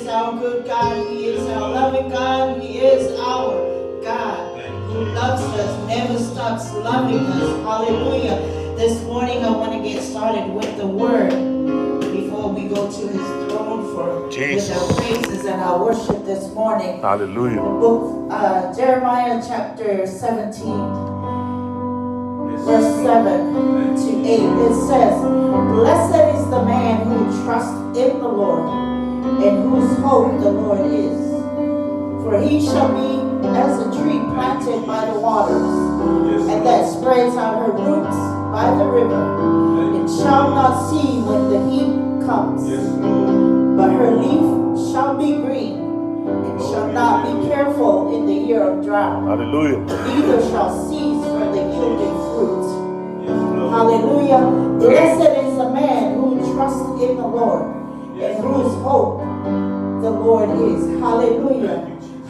is our good God. He is our loving God. He is our God who loves us, never stops loving us. Hallelujah. This morning I want to get started with the word before we go to his throne with our praises and our worship this morning. Hallelujah. The book Jeremiah chapter 17. Verse 7 to 8, it says, "Blessed is the man who trusts in the Lord, and whose hope the Lord is. For he shall be as a tree planted by the waters, and that spreads out her roots by the river, and shall not see when the heat comes. But her leaf shall be green, and shall not be careful in the year of drought. Hallelujah. Neither shall cease from the yielding fruit." Hallelujah. Blessed is the man who trusts in the Lord, and whose hope the Lord is. Hallelujah.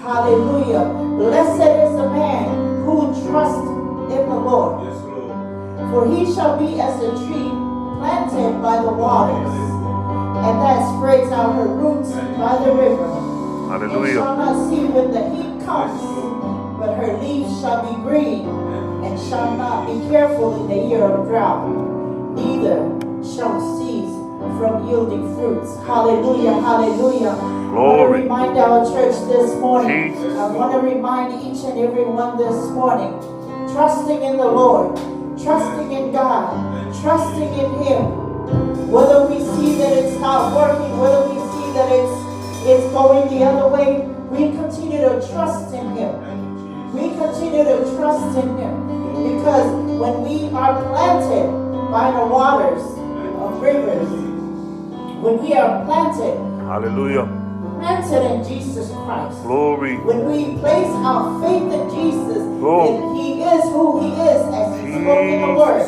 Hallelujah. Blessed is the man who trusts in the Lord. For he shall be as a tree planted by the waters, and that spreads out her roots by the river. Hallelujah. And shall not see when the heat comes, but her leaves shall be green, and shall not be careful in the year of drought. Neither shall cease from yielding fruits. Hallelujah, hallelujah. Glory. I want to remind our church this morning. I want to remind each and every one this morning. Trusting in the Lord, trusting in God, trusting in him. Whether we see that it's not working, whether we see that it's going the other way, we continue to trust in him. We continue to trust in him. Because when we are planted by the waters of rivers, when we are planted, hallelujah, planted in Jesus Christ, glory, when we place our faith in Jesus, and he is who he is as he spoke in the word,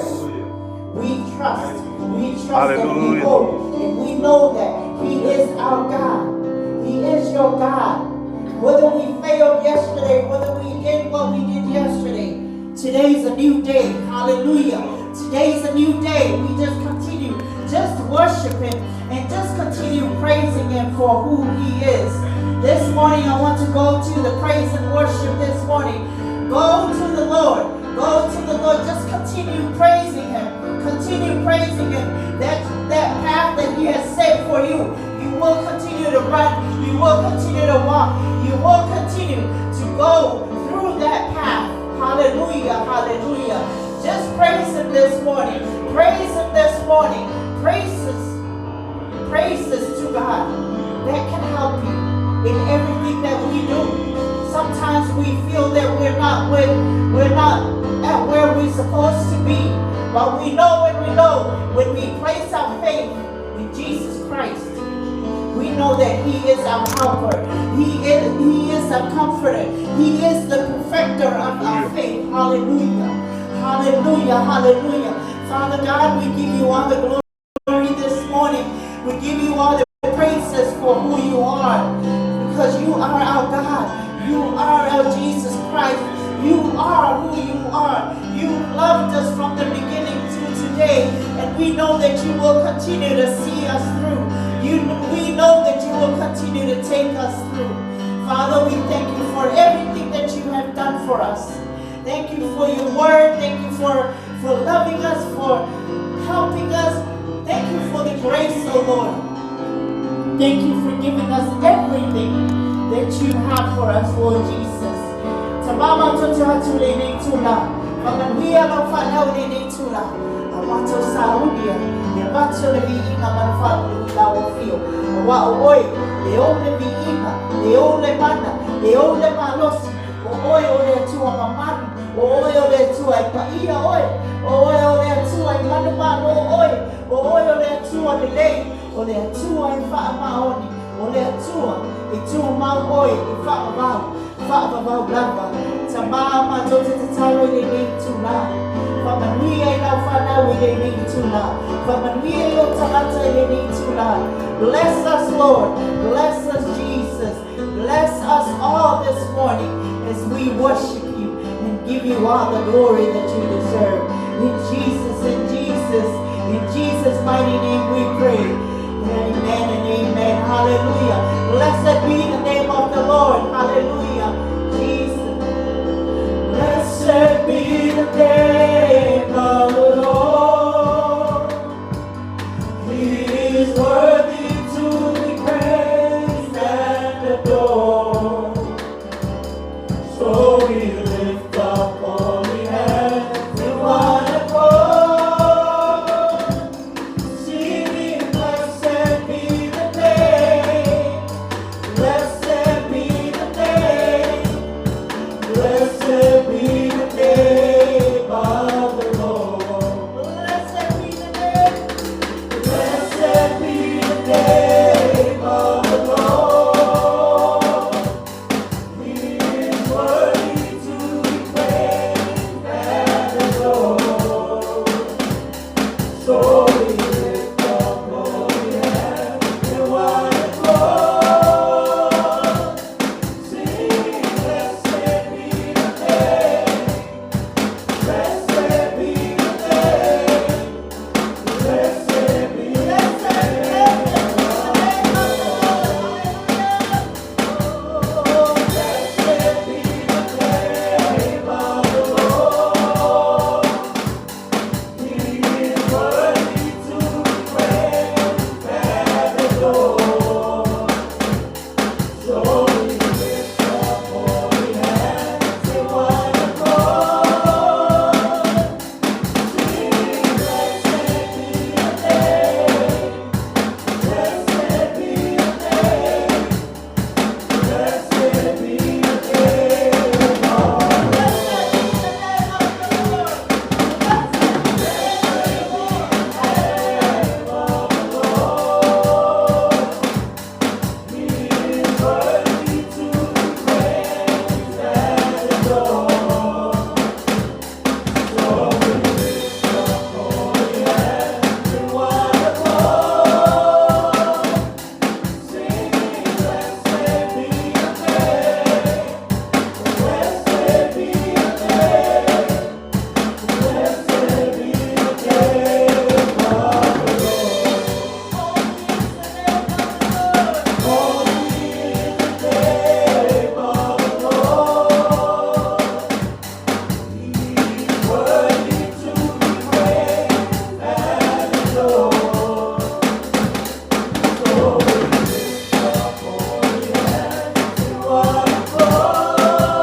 we trust and we hope, and we know that he is our God. He is your God. Whether we failed yesterday, whether we did what we did yesterday, today's a new day. Hallelujah. Today's a new day. We just continue just worship him and just continue praising him for who he is. This morning I want to go to the praise and worship this morning. Go to the Lord. Go to the Lord. Just continue praising him. Continue praising him. That path that he has set for you, you will continue to run. You will continue to walk. You will continue to go through that path. Hallelujah, hallelujah. Just praise him this morning. Praise him this morning. Praises to God that can help you in everything that we do. Sometimes we feel that we're not at where we're supposed to be. But we know when we place our faith in Jesus Christ, we know that he is our helper. He is our comforter. He is the perfecter of our faith. Hallelujah. Hallelujah. Hallelujah. Father God, we give you all the glory this morning. We give you all the praises for who you are. Because you are our God. You are our Jesus Christ. You are who you are. You loved us from the beginning to today. And we know that you will continue to see us through. We know that you will continue to take us through. Father, we thank you for everything that you have done for us. Thank you for your word. Thank you for loving us, for helping us. Thank you for the grace, oh Lord. Thank you for giving us everything that you have for us, Lord Jesus. Tamā tole nei tula. Pagania no whanau nei tula. Amato saudia. E mato le vi ina manfaatu ila o fio. Wa oi. E o le vi ina. E o le mana. E o le malosi. O oi o le tua mamani. O oi o le tua e paia oi. O oi o le tua e manumano oi. O oi o le tua le lei. O le tua e wha maoni. O le tua e tua mau oi e wha mau. Wha mau lava. Tamā tote te taro le nei tula. Whamanuia e lau whanau le nei tula. Whamanuia e o tangata le nei tula. Bless us, Lord. Bless us, Jesus. Bless us all this morning as we worship you and give you all the glory that you deserve. In Jesus' mighty name we pray. Amen and amen. Hallelujah. Blessed be the name of the Lord. Hallelujah. Jesus. Blessed be the name of the Lord. He is worthy to be praised and adored. So we lift up holy hands in one accord, singing, blessed be the name, blessed be the name, blessed be the name of the Lord. Blessed be the name, blessed be the name of the Lord. He is worthy to be praised and adored. So we lift up holy hands in one accord, singing, blessed be the name, blessed be the name, blessed be the name of the Lord. Blessed be the name of the Lord. He is worthy to be praised and adored. So we lift up holy hands in one accord, singing, blessed be the name, blessed be the name, blessed be the name of the Lord. He is worthy to be praised and adored. So we lift up holy hands in one accord, singing, blessed be the name, blessed be the name, blessed be the name of the Lord. Holy is the name of the Lord. He is worthy to be praised and adored. So we lift up holy hands in one accord,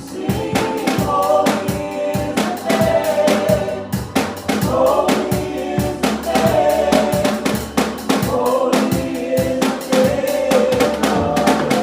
singing, holy is the name, holy is the name, holy is the name of the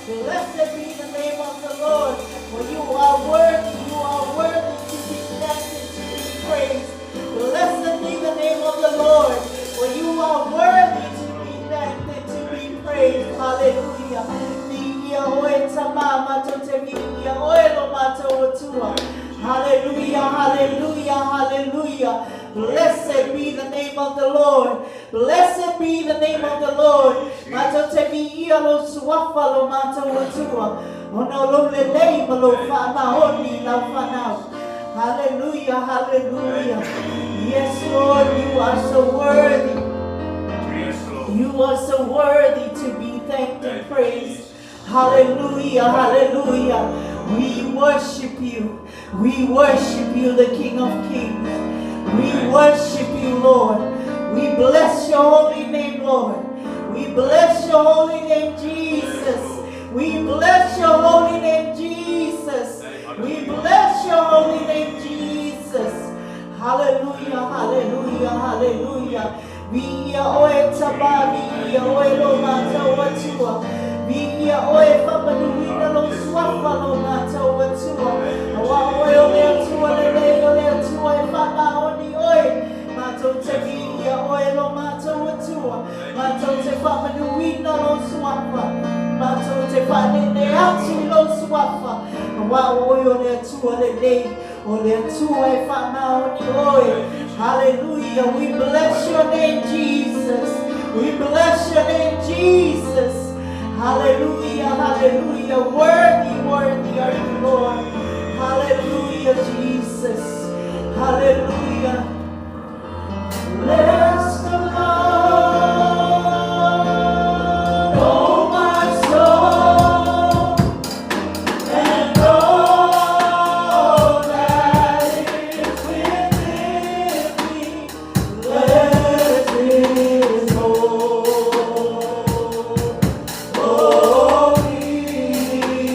Blessed be the name of the Lord, for you are worthy to be thanked and to be praised. Blessed be the name of the Lord, for you are worthy to be thanked and to be praised. Hallelujah. Hallelujah, hallelujah, hallelujah. Blessed be the name of the Lord. Blessed be the name of the Lord. Hallelujah, hallelujah. Yes, Lord, you are so worthy. You are so worthy. Hallelujah, hallelujah. We worship you. We worship you, the King of Kings. We worship you, Lord. We bless your holy name, Lord. We bless your holy name, Jesus. We bless your holy name, Jesus. We bless your holy name, Jesus. Hallelujah, hallelujah, hallelujah. Via oe tamā, via oe loma tauatua. Via oe whamanuina lo suafa lona tauatua. Awa oe o lea tua lelei o lea tua e whana oni oe. Mātou te via oe loma tauatua. Mātou te whamanuina lo suafa. Mātou te whanene atu lo suafa. Awa oe o lea tua lelei. O lea tua e whana oni oe. Hallelujah. We bless your name, Jesus. We bless your name, Jesus. Hallelujah, hallelujah. Worthy, worthy are you, Lord. Hallelujah, Jesus. Hallelujah. Bless the Lord, oh my soul, and all that is within me. Bless his holy name.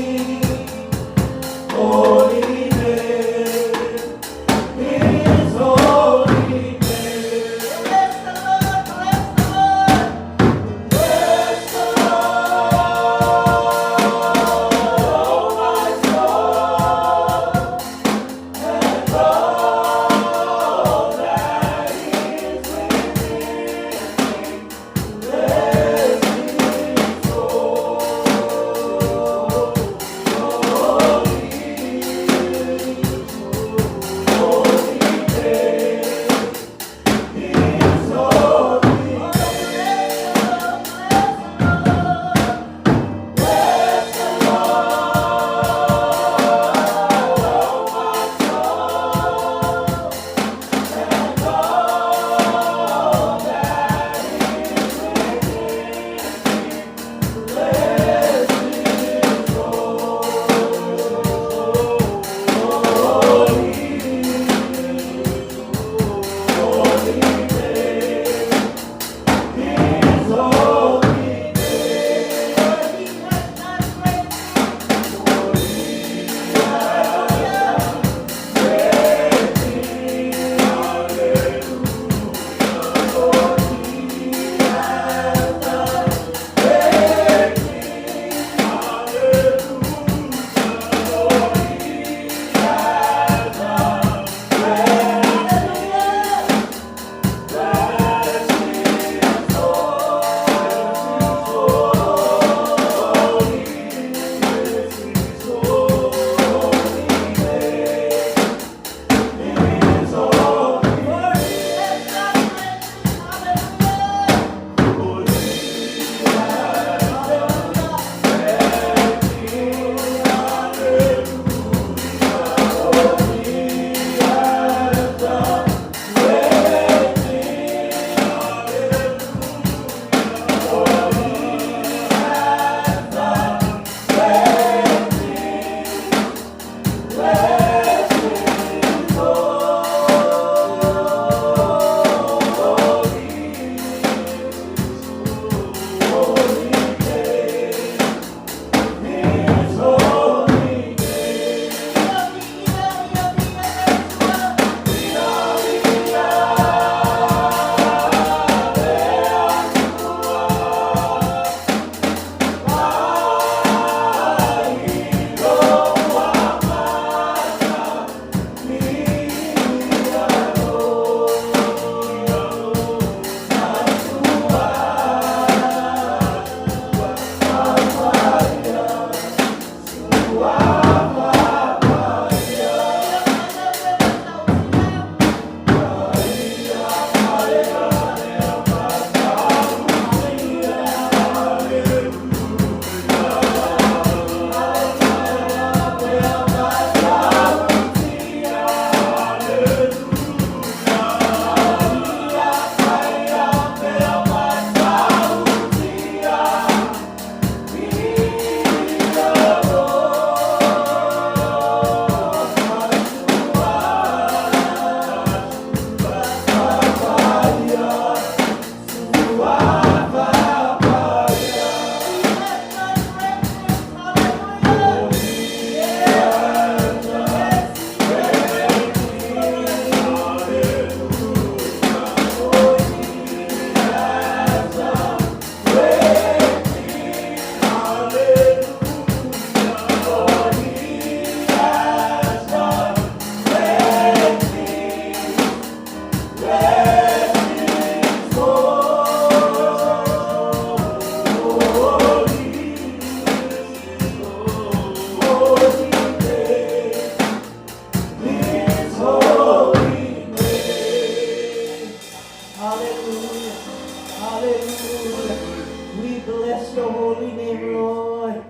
bless your holy name, Lord.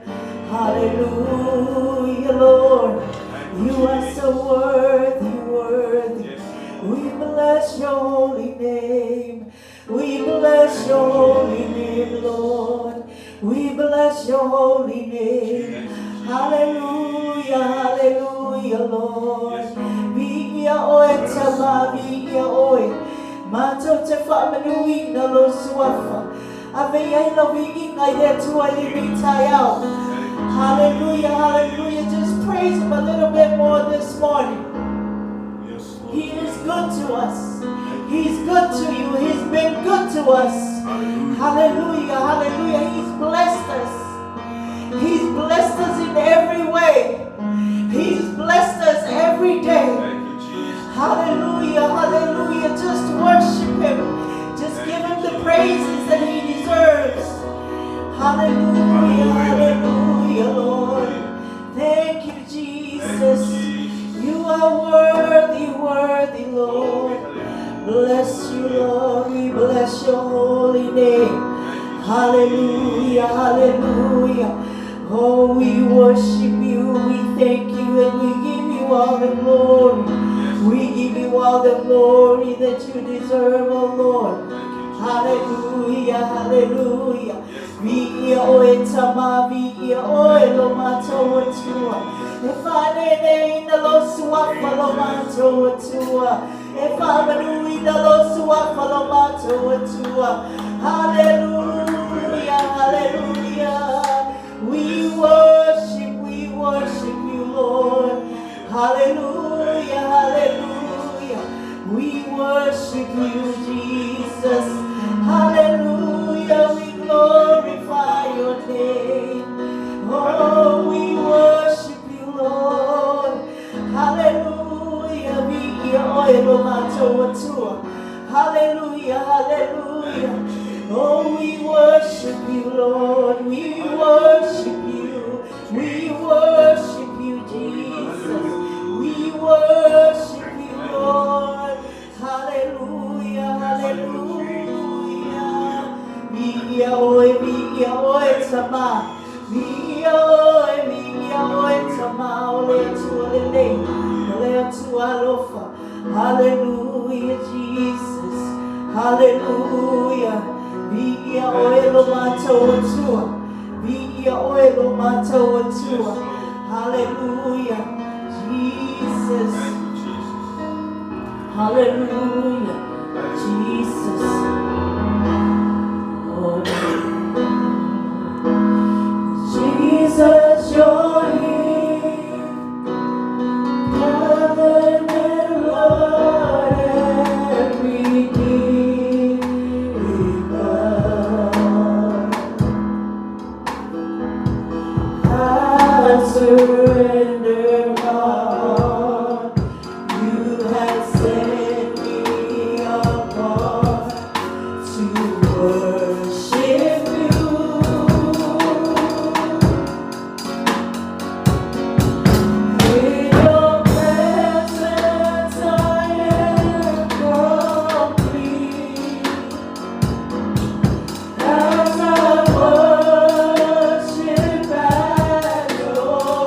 Hallelujah, Lord. You are so worthy, worthy. We bless your holy name. We bless your holy name, Lord. We bless your holy name. Hallelujah, hallelujah, Lord. Vigia oe tamā, vigia oe. Mato te whaamanuina lo suafa. Avei lo viina ye tua i ritai au. Hallelujah, hallelujah. Just praise him a little bit more this morning. He is good to us. He's good to you. He's been good to us. Hallelujah, hallelujah. He's blessed us. He's blessed us in every way. He's blessed us every day. Hallelujah, hallelujah. Just worship him. Just give him the praises that he deserves. Hallelujah, hallelujah, Lord. Thank you, Jesus. You are worthy, worthy, Lord. Bless you, Lord. We bless your holy name. Hallelujah, hallelujah. Oh, we worship you. We thank you and we give you all the glory. We give you all the glory that you deserve, oh Lord. Hallelujah, hallelujah. Vigia oe tamā, vigia oe luma tauatua. E whanene ina lo suafa luma tauatua. E whamanui na lo suafa luma tauatua. Hallelujah, hallelujah. We worship you, Lord. Hallelujah, hallelujah. We worship you, Jesus. Hallelujah, we glorify your name. Oh, we worship you, Lord. Hallelujah, hallelujah, hallelujah. Oh, we worship you, Lord. We worship you. We worship you, Jesus. We worship you, Lord. Hallelujah, hallelujah. Vigia oe tamā. Vigia oe tamā. Olea tua lele. Olea tua alofa. Hallelujah, Jesus. Hallelujah. Vigia oe luma tauatua. Vigia oe luma tauatua. Hallelujah, Jesus. Hallelujah, Jesus. Oh, Jesus, you're here. Heaven and Lord, every knee bow. I surrender my heart. You have set me apart to worship you. In your presence I am complete. As I worship at your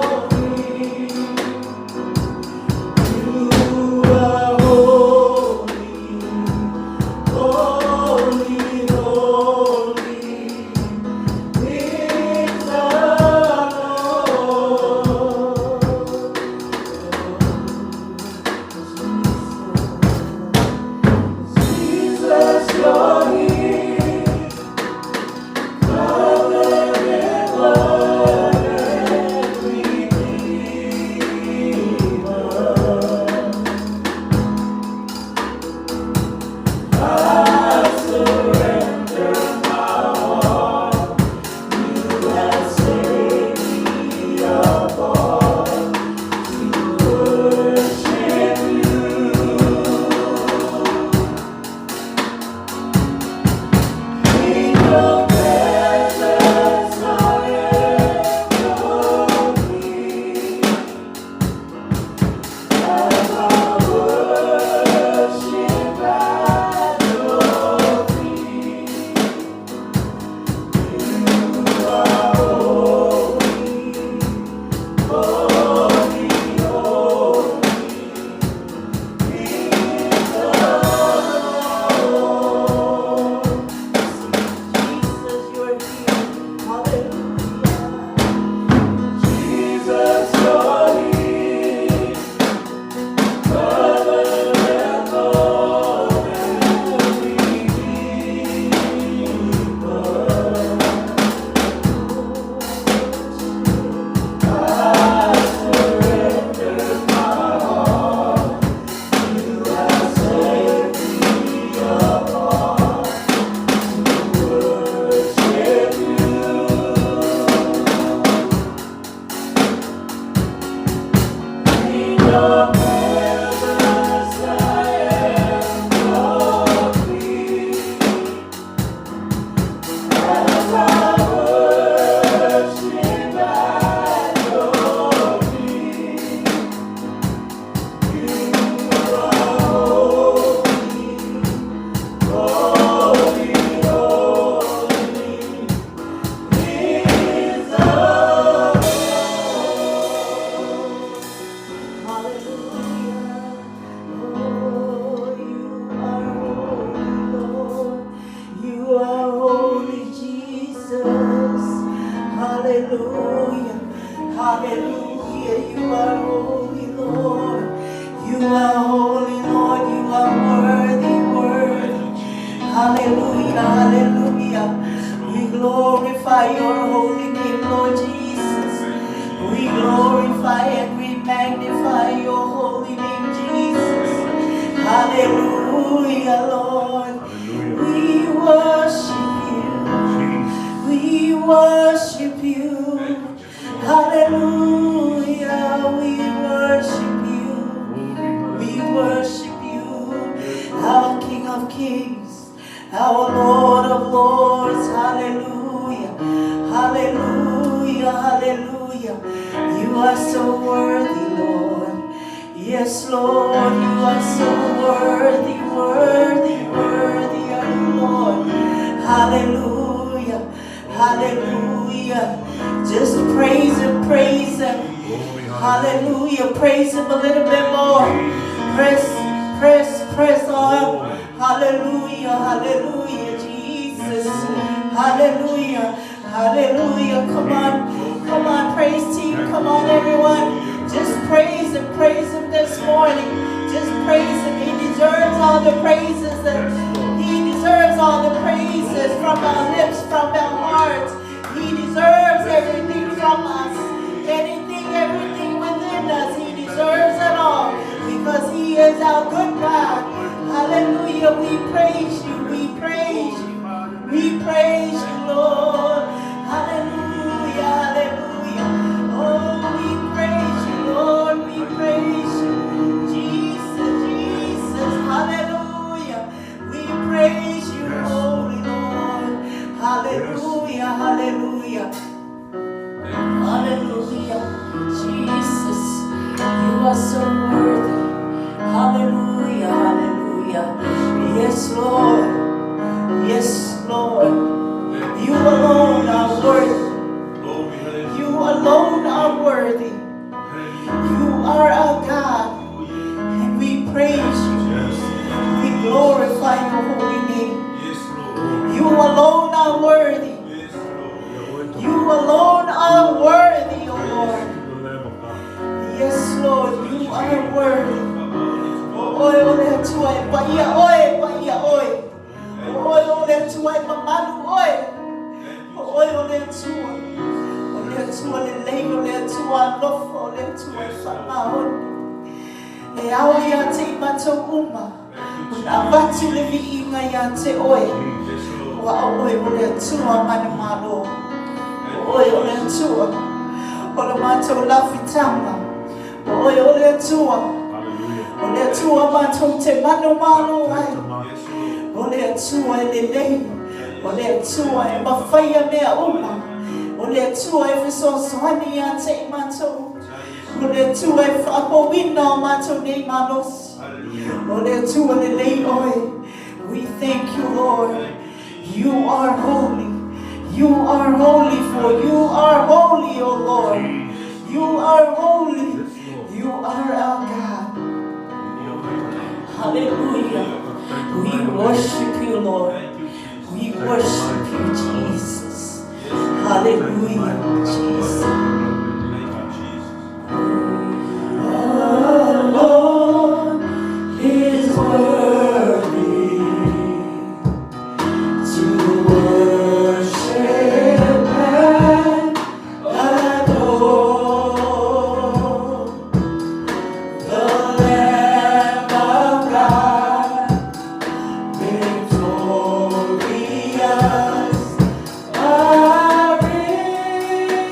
Hallelujah. Hallelujah. You are holy, Lord. You are holy, Lord. You are worthy, worthy. Hallelujah. Hallelujah. We glorify your holy name, Lord Jesus. We glorify and we magnify your holy name, Jesus. Hallelujah, Lord. We worship you. We worship you. Hallelujah. We worship you. We worship you. Our King of Kings. Our Lord of Lords. Hallelujah. Hallelujah. Hallelujah. You are so worthy, Lord. Yes, Lord. You are so worthy, worthy, worthy are you, Lord. Hallelujah. Hallelujah. Just praise him, praise him. Hallelujah. Praise him a little bit more. Press on. Hallelujah. Hallelujah, Jesus. Hallelujah. Hallelujah. Come on, praise team. Come on, everyone. Just praise him this morning. Just praise him. He deserves all the praises. He deserves all the praises from our lips, from our hearts. He deserves everything from us. Everything within us. He deserves it all because he is our good God. Hallelujah. We praise you. We praise you. We praise you, Lord. Hallelujah. Hallelujah. Oh, we praise you, Lord. We praise you. Jesus, Jesus. Hallelujah. We praise you, Holy Lord. Hallelujah. Hallelujah. Hallelujah. Jesus, you are so worthy. Hallelujah. Hallelujah. Yes, Lord. Yes, Lord. You alone are worthy. You alone are worthy. You are our God. And we praise you. We glorify your holy name. You alone are worthy. You alone are worthy, O Lord. Yes, Lord, you are worthy. Oi, olha tua, paia, oi, paia, oi. Oi, olha tua, mamãe, oi. Oi, olha tua. Olha tua, lelei, olha tua, lofa, olha tua, famahon. E ao ia te mato uma. Unavati levi inga ia te oi. Wa oi, olha tua, manamalo. Oi, olha tua. Olha mato lafitama. Oi, olha tua. Olha tua mato te manamalo ai. Olha tua lelei. Olha tua e faia mea uma. Olha tua e soani a te mato. Olha tua e whakowina mato nei manos. Olha tua lelei oi. We thank you, Lord. You are holy. You are holy, for you are holy, O Lord. You are holy. You are our God. Hallelujah. We worship you, Lord. We worship you, Jesus. Hallelujah, Jesus. Our Lord is worthy to worship and adore. The Lamb of God, victorious, our risen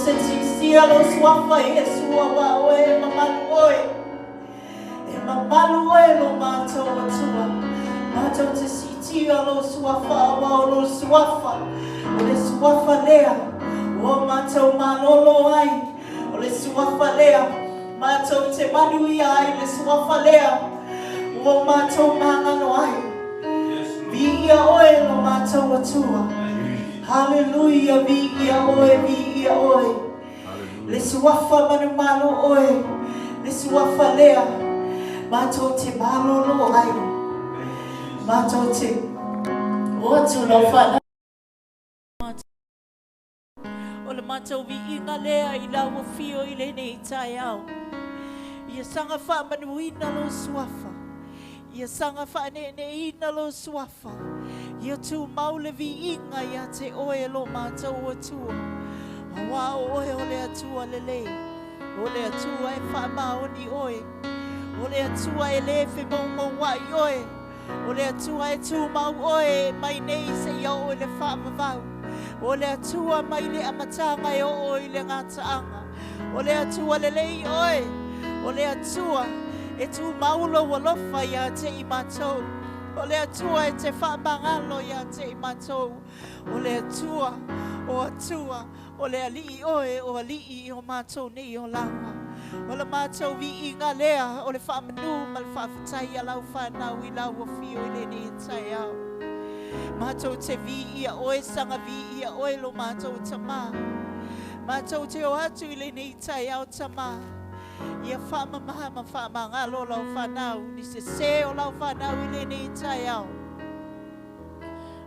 se sia lo swafa Yesu wa oe mamalu oe. E mamalu oe lo mātou atua. Mātou te sitia lo swafa wa lo swafa. O le swafa lea. O mātou malolo ai. O le swafa lea. Mātou te manui ai le swafa lea. O mātou mangano ai. Via oe lo mātou atua. Hallelujah, via oe. Le swafa manu malo oe. Le swafa lea. Mātou te malolo ai. Mātou te otu lo whana. O le mātou vi inga lea I lau fio I le nei tai au. Ia sanga wha manuina lo swafa. Ia sanga wha ne ina lo swafa. Ia tu maule vi inga ia te oe lo mātou atua. Awa oe o le atua lele. O le atua e wha maoni oe. O le atua e le fe mau wai oe. O le atua e tu mau oe mai nei se ia oe le wha mawau. O le atua mai le amatanga e oe le ngataanga. O le atua lelei oe. O le atua e tu maulo walofa ia te I mātou. O le atua e te whaamangalo ia te I mātou. O le atua, o le alii oe o alii o mātou nei o langa. O le mātou vi inga lea o le whaamanu ma le whaafatai a lau whanau I lau o fio I le ni tai au. Mātou te vi ia oe sanga vi ia oe lo mātou tamā. Mātou te o atu I le ni tai au tamā. Ia whaamamaha ma whaamangalo lau whanau. Ni se o lau whanau I le ni tai au.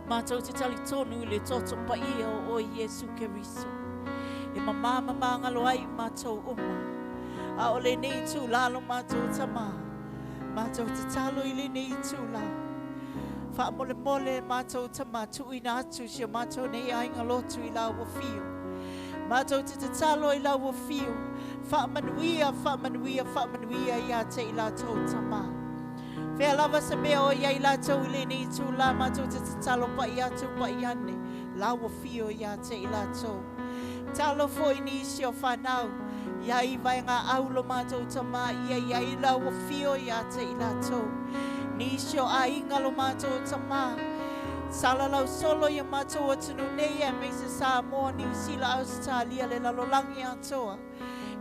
Mātou te tali tonu I le toto pa ia o Iesu Keriso. E mamama mangalo ai mātou uma. A o le nei tū lalo mātou tamā. Mātou te talo I le nei tū la. Wha mole mole mātou tamā tu ina atu si o mātou nei ainga lotu I lau o fio. Mātou te talo I lau o fio. Wha manuia ia te I lātou tamā. Whea lava sa mea o ia I lātou I le nei tū la mātou te talo pa I atu pa I ane. Lau o fio ia te I lātou. Talo fo I nisi o whanau. Ia I vai ngā aulo mātou tamā. Ia I lau o fio ia te I lātou. Nisi o a inga lo mātou tamā. Sala lau solo ia mātou atunu nei e me se Samoa New Zealand Australia le lalolangi atoa.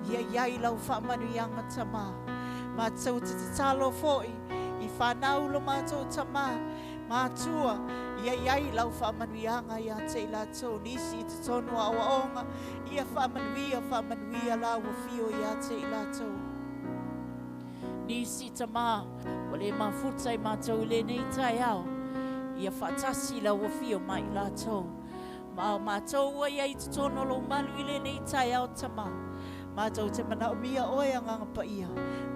Ia I lau whaamanu ianga tamā. Mātou te talo foi. I whanau lo mātou tamā. Mātua. Ia I lau whaamanuianga ia te I lātou. Nisi te tonu a waonga. Ia whaamanuia lau o fio ia te I lātou. Nisi tamā. O le mafuta I mātou le nei tai au. Ia whatasi lau o fio mai I lātou. Mātou ia I te tonu lo malu I le nei tai au tamā. Mātou te mana o mia oe anganga pa ia.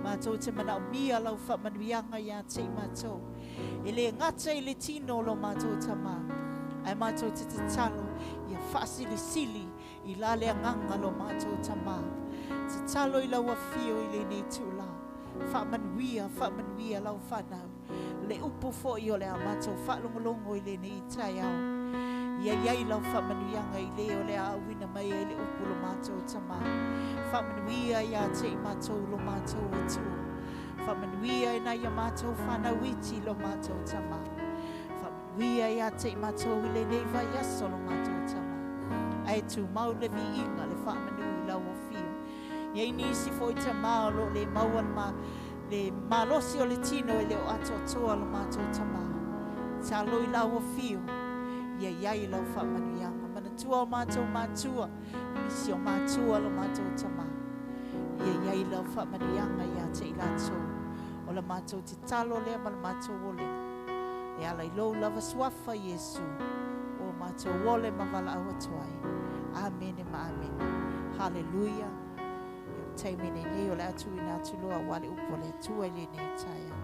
Mātou te mana o mia lau whamanuianga ia te I mātou. E le ngata I le tino lo mātou tamā. Ai mātou te talo. Ia whaasili sili I lale anganga lo mātou tamā. Te talo I lau a fio I le nei tūla. Whamanuia lau whanau. Le upo fo I o le a mātou whalongolongo I le nei tai au. Ia lau whamanuianga I le o le a awina mai I le upo lo mātou tamā. Whamanuia ia te I mātou lo mātou atua. Whamanuia ina ia mātou whanauiti lo mātou tamā. Whamanuia ia te I mātou I le nei vai aso lo mātou tamā. Ai tu mau le vi inga le whamanui lau o fio. Ia nisi fo I tamā lo le maua le malosi o le tino I le o ato toa lo mātou tamā. Talo I lau o fio. Ia I lau whamanuianga. Manatua o mātou mātua. Nisi o mātua lo mātou tamā. Ia I lau whamanuianga ia te I lātou. O la mātou te talo lea ma la mātou ole. E ala I lou lava swafa Yesu. O mātou ole ma wala awa tuai. Amen e ma amen. Hallelujah. Taimene nei o le atu ina atu loa wale upo le tua le nei taia.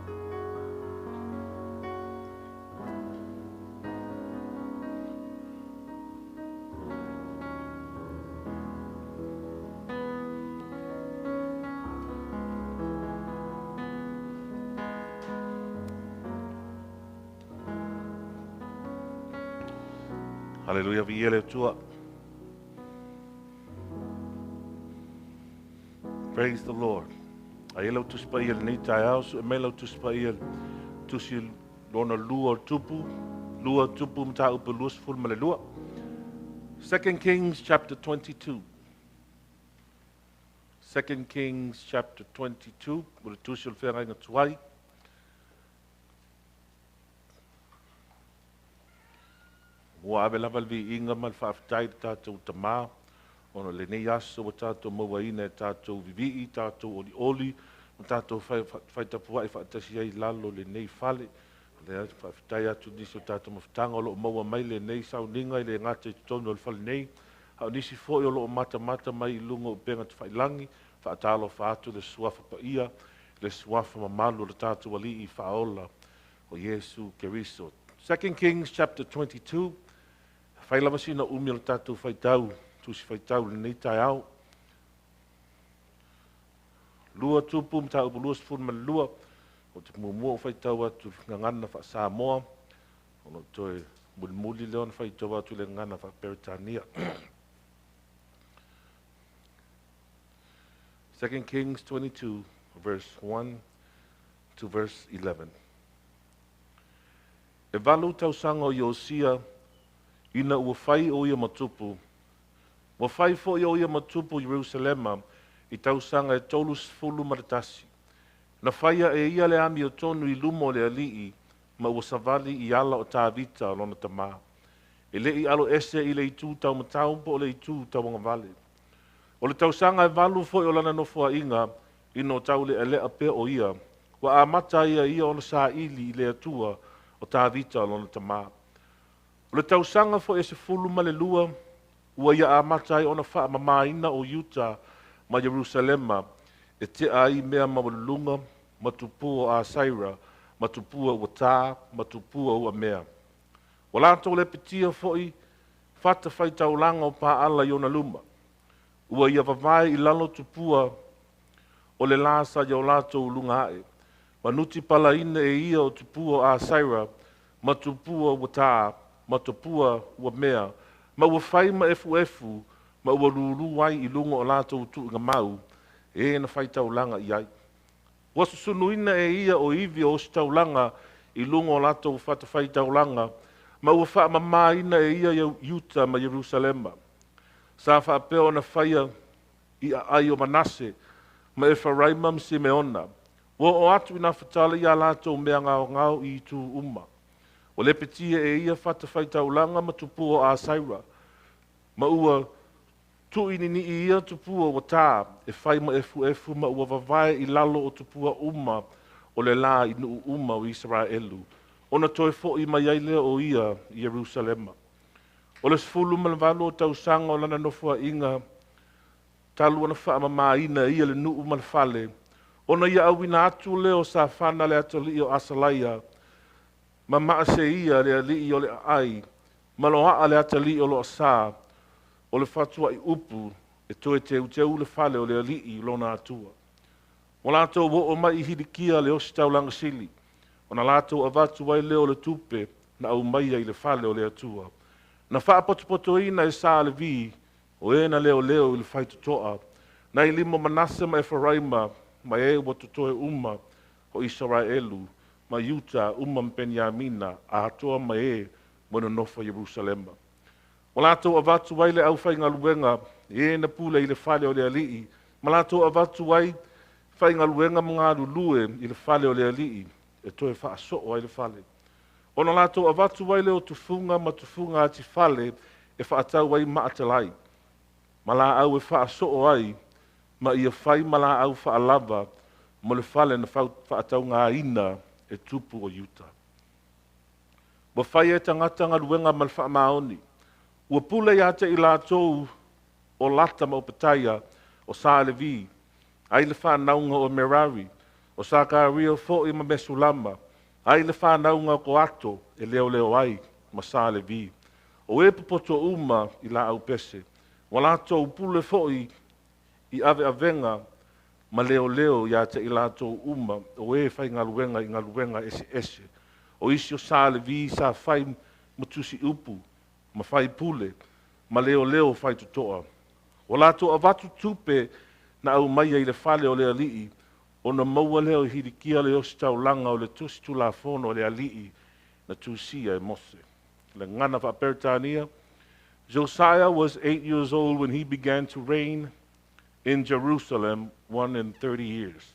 Haleluya, viele tua. Praise the Lord. Ai lau tusi pa ia nei tai au, so e mai lau tusi pa ia tusi lona lua tupu mta upa lua sefulu ma le lua. 2 Kings chapter 22. 2 Kings chapter 22, o le tusi o le whenga inga tuai. Ua awe lava vi inga ma le whaafitai tātou tamā, ono le nei aso o tātou mawaina e tātou vivi, tātou oli, o tātou whaitapua e whaatasi ai lalo le nei fale, le whaafitai atu nisi o tātou mawhitanga o loo maua mai le nei sau ninga i le ngata i tonu o le fale nei, hao nisi fo i o loo mata mai i lunga o penga te whailangi, whaatalo whaatu le suafa pa ia, le suafa mamalu le tātou wali i whaola o Yesu Keriso. 2 Kings chapter 22, whailama sina umi o tātou whaitau, tusi whaitau le nei tai au. Lua tupu mta upu lua sefulu ma lua, o te muamua o whaitau atu ngangana wha Samoa, ono toe muli leon whaitau atu le ngana wha Peritania. 2 Kings 22, verse 1 to verse 11. E valu tausaga o Iosia, ina ua whai o ia matupu. Ua whai fo o ia matupu Ierusalema, i tausaga e tolu sefulu ma le tasi. Na faia e ia le amiotonu i luma o le alii, ma ua savali i ala o Tavita lona tamā. E le i alo ese i le itu taumatau po o le itu tauagavale. O le tausaga e valu fo o lana nofua inga, ino tau le elea pe o ia, wa amata ia ona sa ili i le atua o Tavita lona tamā. O le tausaga fo e sefulu ma le lua, ua ia amata ona wha mamaina o Utah ma Ierusalema, e te ai mea mawalunga, matupua o Iosia, matupua o tā, matupua o mea. O lato le petia foi, fata fai taulanga o pā ala i ona luma. Ua ia vavai i lalo tupua o le lasa i o lato o lunga ae. Manuti pala ina e ia o tupua o Iosia, matupua o tā, matupua o mea. Ma ua fai ma efu, ma ua ruru ai i lunga o lato utu nga mau, e na fai taulanga i ai. Ua susunuina e ia o iwi o si taulanga i lunga o lato u fata fai taulanga, ma ua faa mamaina e ia Utah ma Ierusalema. Sa faa peo na faia i ai o Manase, ma e faraima Simeona. Ua o atu ina fatala i a lato mea ngao i tu uma. O le petia e ia fata fai taulanga ma tupu o Iosia. Ma ua tuini ni ia tupua o tā, e whai ma efu ma ua vavai i lalo o tupua uma o le la i nuu uma o Israelu. Ona toe fo i mai ai lea o ia i Ierusalema. O le sefulu ma le valu o tausaga o lana nofua inga, talu ana wha mamaina ia le nuu ma le fale. Ona ia awina atu leo sa whana le atali o Asalaia, ma maase ia le ali o le ai, ma loa le atali o lo sa, o le fatua i upu, e toe teu le fale o le alii lona atua. O lato o mai i hirikia le osi taulanga sili, o na lato avatu wai leo le tupe, na au mai i le fale o le atua. Na wha potopoto ina e sa le vi, o e na leo i le faitu toa, na i limo Manase ma Efraima, ma e ua totoe uma o Israelu, ma Utah uma Benjamina, a atoa ma e mwana nofa Ierusalema. O lato avatu wai le au whai ngaluenga, e na pule i le fale o le alii. Ma lato avatu wai whai ngaluenga mga lulue i le fale o le alii, e toe wha aso o ai le fale. O na lato avatu wai le o tufunga ma tufunga ati fale, e wha atau wai maatalai. Ma la au e wha aso o ai, ma ia whai ma la au wha alava, mo le fale na wha atau ngā ina e tupu o Utah. Wa whai e tangata ngaluenga ma le wha maoni. Ua pule ia te i lātou o lata ma o pataia o sa levi, ai le whanaunga o Merari, o sa ka rio fo i ma Mesulama, ai le whanaunga ko ato e leo ai ma sa levi. O e popoto uma i la au pese, wa lātou pule fo i ave avenga ma leo ia te i lātou uma, o e whai ngaluenga ese. O isi o sa levi sa whai matusi upu, ma fai pule, ma leo fai tutoa. O lato avatu tupe na au mai ai le fale o le alii, o na maua leo hirikia le osi taulanga o le tusi tulafono o le alii na tusia e mose. Le ngana whapertania, Josiah was 8 years old when he began to reign in Jerusalem, 130 years.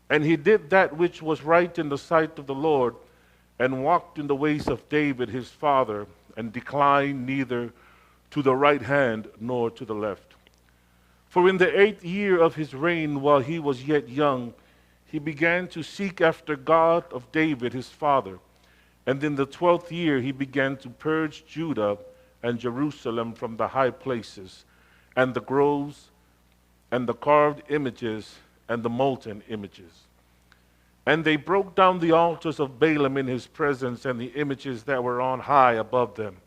And he did that which was right in the sight of the Lord, and walked in the ways of David his father, and declined neither to the right hand nor to the left. For in the 8th year of his reign, while he was yet young, he began to seek after God of David his father. And in the 12th year he began to purge Judah and Jerusalem from the high places, and the groves, and the carved images, and the molten images. And they broke down the altars of Balaam in his presence, and the images that were on high above them.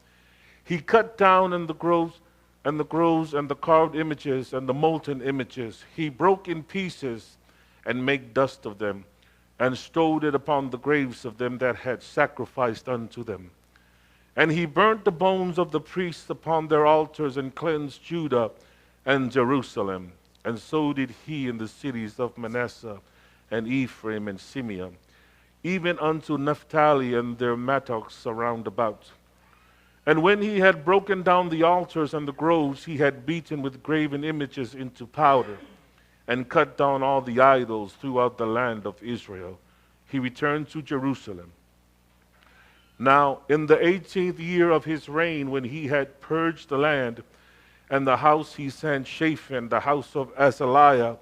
He cut down in the groves, and the carved images, and the molten images. He broke in pieces, and made dust of them, and stowed it upon the graves of them that had sacrificed unto them. And he burnt the bones of the priests upon their altars, and cleansed Judah and Jerusalem. And so did he in the cities of Manasseh, and Ephraim, and Simeon, even unto Naphtali and their mattocks around about. And when he had broken down the altars and the groves, he had beaten with graven images into powder, and cut down all the idols throughout the land of Israel. He returned to Jerusalem. Now, in the 18th year of his reign, when he had purged the land and the house, he sent Shaphan, the house of Azaliah,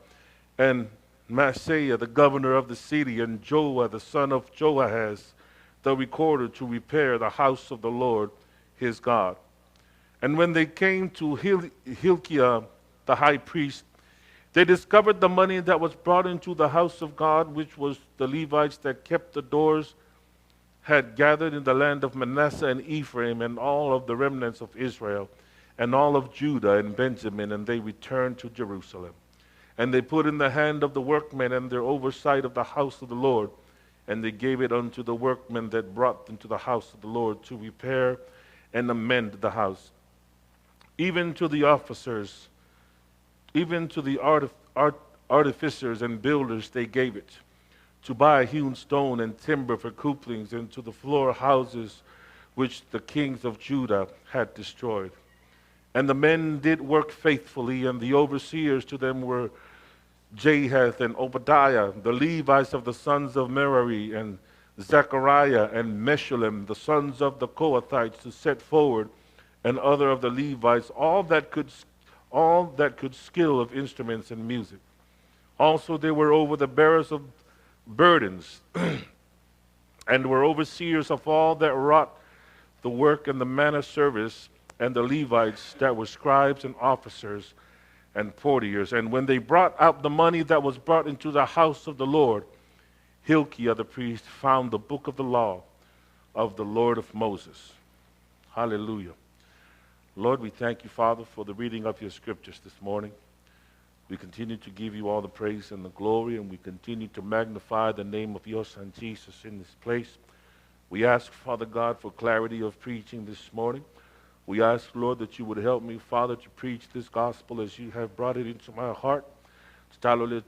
and Maaseiah, the governor of the city, and Joah, the son of Joahaz, the recorder, to repair the house of the Lord his God. And when they came to Hilkiah, the high priest, they discovered the money that was brought into the house of God, which was the Levites that kept the doors, had gathered in the land of Manasseh and Ephraim, and all of the remnants of Israel, and all of Judah and Benjamin, and they returned to Jerusalem. And they put in the hand of the workmen and their oversight of the house of the Lord, and they gave it unto the workmen that brought into the house of the Lord to repair and amend the house. Even to the officers, even to the artificers and builders they gave it, to buy hewn stone and timber for couplings, and to the floor houses which the kings of Judah had destroyed. And the men did work faithfully, and the overseers to them were Jahath and Obadiah, the Levites of the sons of Merari, and Zechariah and Meshullam, the sons of the Kohathites, to set forward, and other of the Levites, all that could skill of instruments and music. Also they were over the bearers of burdens, and were overseers of all that wrought the work and the manner service, and the Levites that were scribes and officers and portiers. And when they brought out the money that was brought into the house of the Lord, Hilkiah the priest found the book of the law of the Lord of Moses. Hallelujah. Lord, we thank you, Father, for the reading of your scriptures this morning. We continue to give you all the praise and the glory, and we continue to magnify the name of your Son Jesus in this place. We ask, Father God, for clarity of preaching this morning. We ask, Lord, that you would help me, Father, to preach this gospel as you have brought it into my heart. Amen.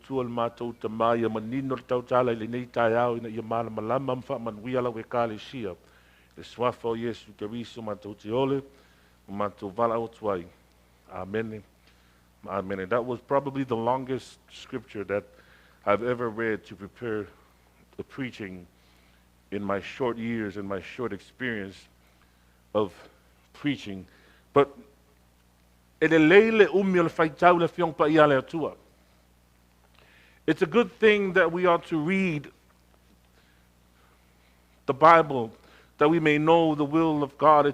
Amen. And that was probably the longest scripture that I've ever read to prepare the preaching in my short years and my short experience of preaching. But it's a good thing that we ought to read the Bible, that we may know the will of God.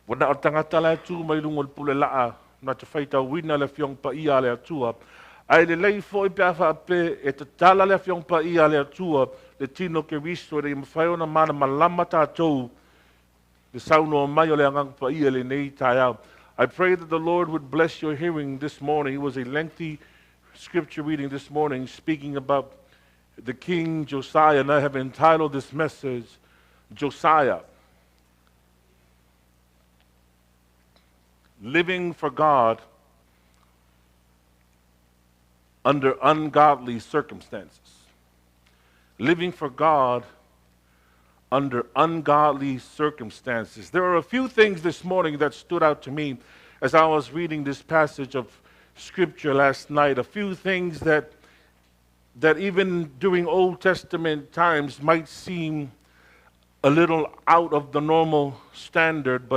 Wana o tangata le tu mai lungo pule laa na te whaita wina le fiong pa ia le atua. Ai le lei fo i pia whaape e te tala le fiong pa ia le atua le tino ke risto re mwhaiona mana malama tātou le sauno o mai o le angang pa ia le nei tai au. I pray that the Lord would bless your hearing this morning. It was a lengthy scripture reading this morning speaking about the King Josiah, and I have entitled this message, Josiah. living for God under ungodly circumstances. Living for God under ungodly circumstances. There are a few things this morning that stood out to me as I was reading this passage of Scripture last night. A few things that even during Old Testament times might seem a little out of the normal standard,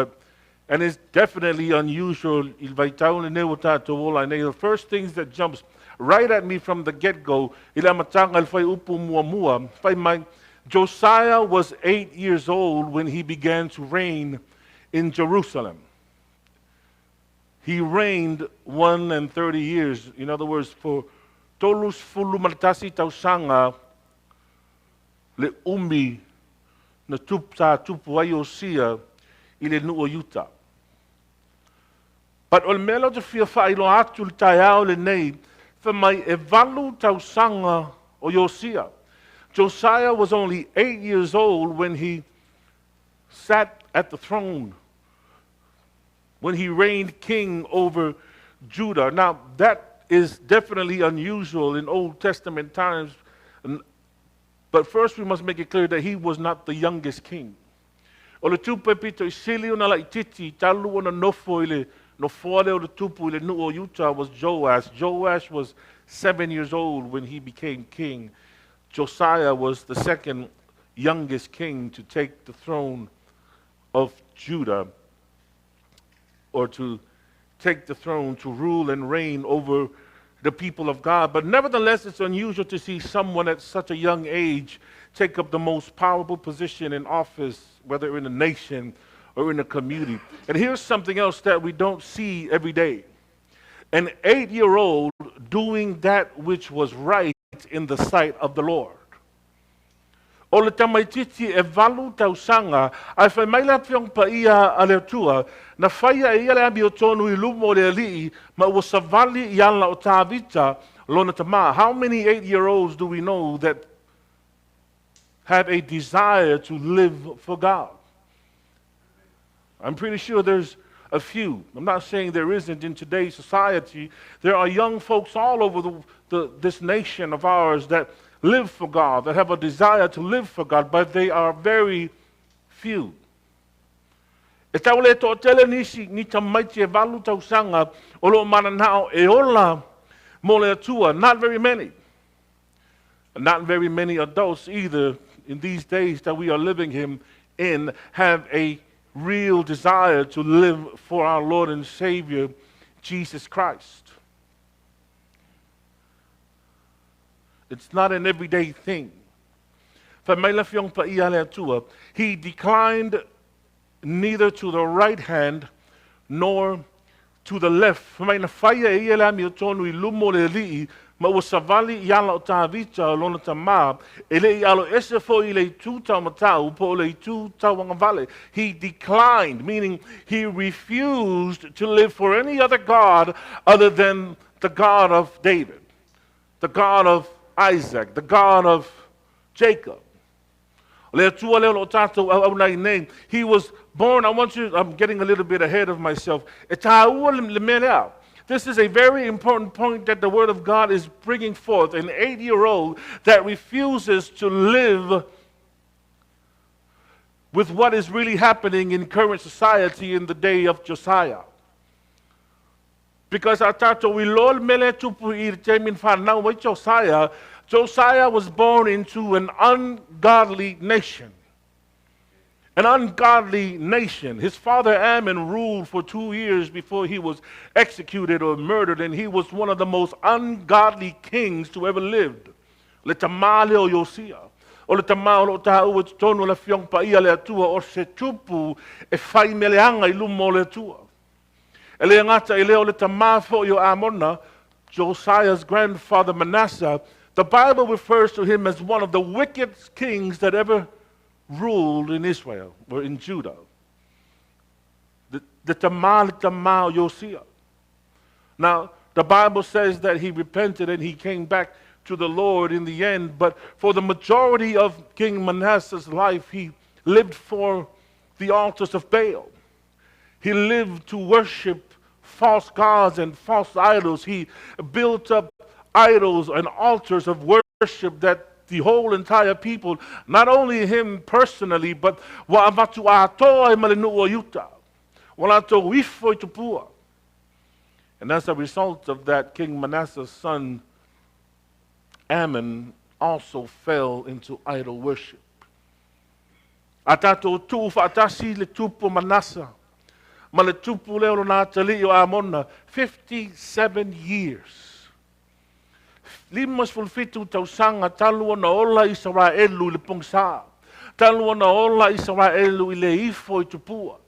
and it's definitely unusual. The first things that jumps right at me from the get-go, Josiah was 8 years old when he began to reign in Jerusalem. He reigned 130 years. In other words, for tolu sefulu tasi tausaga le umi na tupu Iosia ile nuo yuta. But o melo te fia whailo atu le taiao le nei, for mai e valu tausaga o Iosia. Josiah was only 8 years old when he sat at the throne, when he reigned king over Judah. Now, that is definitely unusual in Old Testament times. But first we must make it clear that he was not the youngest king. O le tupu pito isilio na laititi, talu ona nofo ile nofole o le tupu ile nuo Utah was Joash. Joash was 7 years old when he became king. Josiah was the second youngest king to take the throne of Judah, or to take the throne to rule and reign over the people of God. But nevertheless, it's unusual to see someone at such a young age take up the most powerful position in office, whether in a nation or in a community. And here's something else that we don't see every day. An 8-year-old doing that which was right in the sight of the Lord. O le tamaititi e valu tausaga, ai whai maila piong paia a le tua, na faia e le amiotonu I luma o le alii, ma ua savali I ala o Tavita, lona tamā. How many 8-year-olds do we know that have a desire to live for God? I'm pretty sure there's a few. I'm not saying there isn't in today's society. There are young folks all over this nation of ours that live for God, that have a desire to live for God, but they are very few. E taule to tele nisi ni tamaiti e valu tausaga o lo mananao e ola mo le atua. Not very many. Not very many adults either in these days that we are living in have a real desire to live for our Lord and Savior, Jesus Christ. It's not an everyday thing. He declined neither to the right hand nor to the left. Faia amiotonu I luma le alii, ma ua savali I ala o Tavita lona tamā, ele I alo sefulu I le taumatau po le tauagavale. He declined, meaning he refused to live for any other God other than the God of David, the God of Isaac, the God of Jacob. He was born, I'm getting a little bit ahead of myself. This is a very important point that the Word of God is bringing forth. An 8-year-old that refuses to live with what is really happening in current society in the day of Josiah. Because Josiah was born into an ungodly nation. An ungodly nation. His father Ammon ruled for 2 years before he was executed or murdered, and he was one of the most ungodly kings to ever lived. Le tamā leo Iosia. O le tamā o amiotonu le fiong paia le atua o se tupu e whai meleanga I luma o le atua. Ele ngata I leo le tamā fo yo Amona, Josiah's grandfather Manasseh. The Bible refers to him as one of the wickedest kings that ever ruled in Israel or in Judah. The tamā Iosia. Now, the Bible says that he repented and he came back to the Lord in the end, but for the majority of King Manasseh's life, he lived for the altars of Baal. He lived to worship false gods and false idols. He built up idols and altars of worship that the whole entire people, not only him personally, but wa'amatu atoa e malenua yuta. Walato wifo tupua. And as a result of that, King Manasseh's son Ammon also fell into idol worship. Atato tufa tasi le tupu Manasseh. Ma le tupu leo lona tali o Amona, 57 years. Limas fulfitu tausaga talua na ola Israelu i le pongsa. Talua na ola Israelu i le ifo i tupua.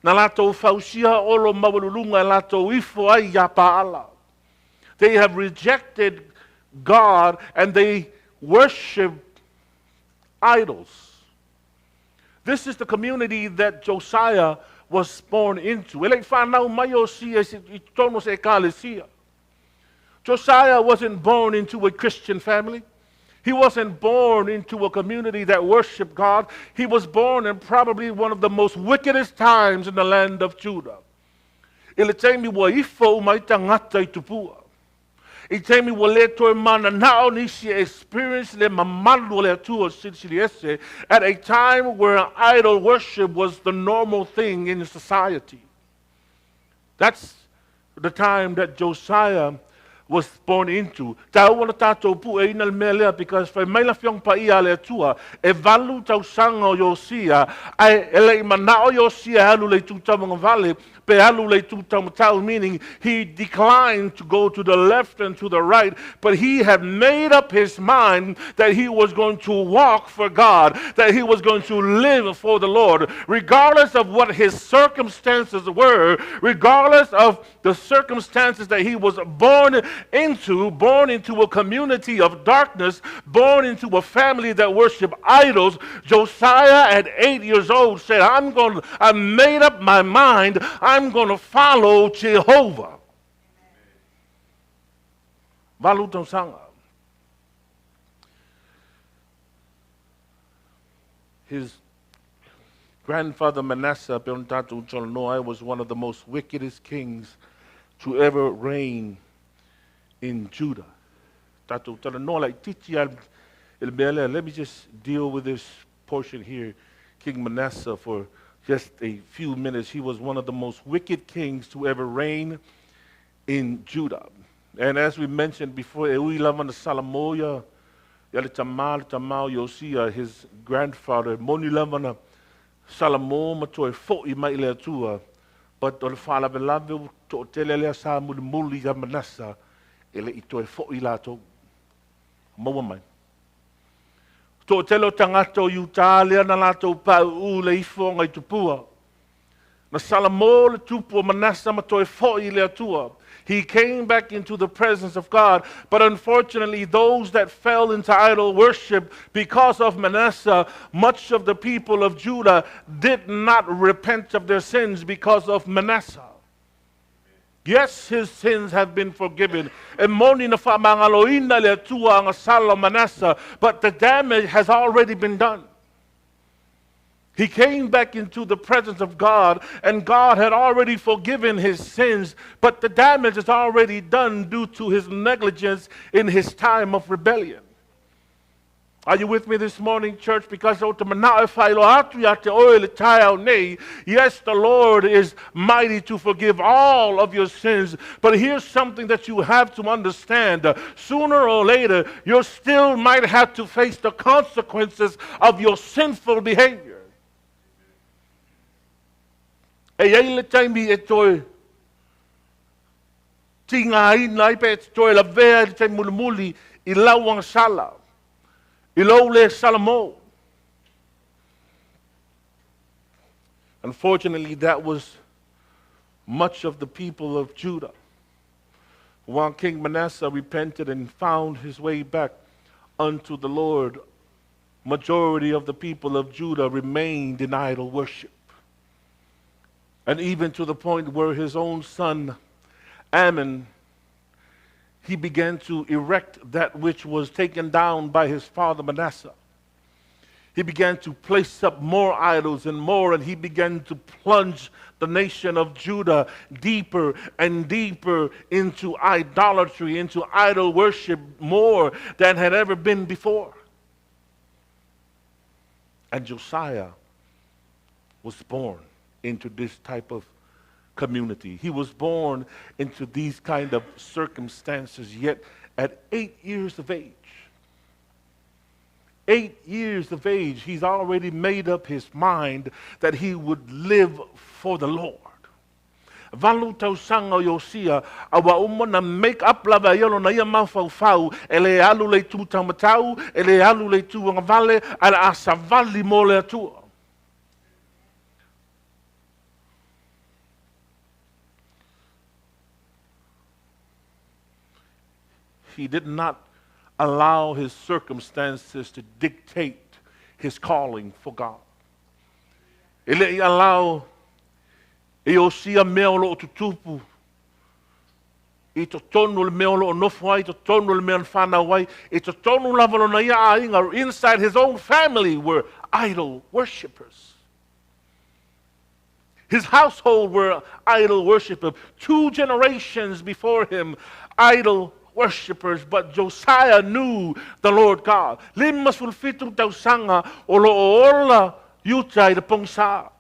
Na latou fausia olo mawalulunga latou ifo ai ya paala. They have rejected God and they worship idols. This is the community that Josiah was born into. Josiah wasn't born into a Christian family. He wasn't born into a community that worshiped God. He was born in probably one of the most wickedest times in the land of Judah. Iletemi wa ifo maitangata itupua. Itemi wa leto mana nao nisi experience le mamadu le atua siliese at a time where idol worship was the normal thing in society. That's the time that Josiah was born into. Tauana tatou pu e ina melea because fa maila fiong pa ia le tua e valu tausaga o Iosia ai ele manao Iosia alu le tauagavale pe alu le taumatau, meaning he declined to go to the left and to the right, but he had made up his mind that he was going to walk for God, that he was going to live for the Lord, regardless of what his circumstances were, regardless of the circumstances that he was born into a community of darkness, born into a family that worshiped idols. Josiah at 8 years old said, I made up my mind, I'm going to follow Jehovah. Valu sanga. His grandfather Manasseh was one of the most wickedest kings to ever reign in Judah. Let me just deal with this portion here. King Manasseh for just a few minutes. He was one of the most wicked kings to ever reign in Judah. And as we mentioned before, tamā, Iosia, his grandfather, but on Falabelavu to Telele Samuli Yamanasa, ele ito fo ilato. Mawamai. To telo tangato Italia na lato pa ule ifo ngai tupua. Na salamo le tupu Manasa matoi fo ile atua. He came back into the presence of God, but unfortunately those that fell into idol worship because of Manasseh, much of the people of Judah did not repent of their sins because of Manasseh. Yes, his sins have been forgiven. But the damage has already been done. He came back into the presence of God, and God had already forgiven his sins, but the damage is already done due to his negligence in his time of rebellion. Are you with me this morning, church? Because yes, the Lord is mighty to forgive all of your sins. But here's something that you have to understand. Sooner or later, you still might have to face the consequences of your sinful behavior. Unfortunately, that was much of the people of Judah. While King Manasseh repented and found his way back unto the Lord, majority of the people of Judah remained in idol worship. And even to the point where his own son, Ammon, he began to erect that which was taken down by his father Manasseh. He began to place up more idols and more, and he began to plunge the nation of Judah deeper and deeper into idolatry, into idol worship, more than had ever been before. And Josiah was born into this type of community. He was born into these kind of circumstances, yet at 8 years of age, 8 years of age, he's already made up his mind that he would live for the Lord. Valu tausaga Iosia, awa umona make up lava yelo na ia mafau ele alu le tu taumatau, ele alu le tauagavale, ala savali mo le atua. He did not allow his circumstances to dictate his calling for God. Ele allow Ierusalema mea lo tupu. I to tonu le mea lo nofu ai, to tonu le mea whana wai, I to tonu lavalo na ia ainga. Inside his own family were idol worshippers. His household were idol worshippers. 2 generations before him, idol worshippers, but Josiah knew the Lord God. Lima sulfitu tausanga olo ola yutai de pongsa.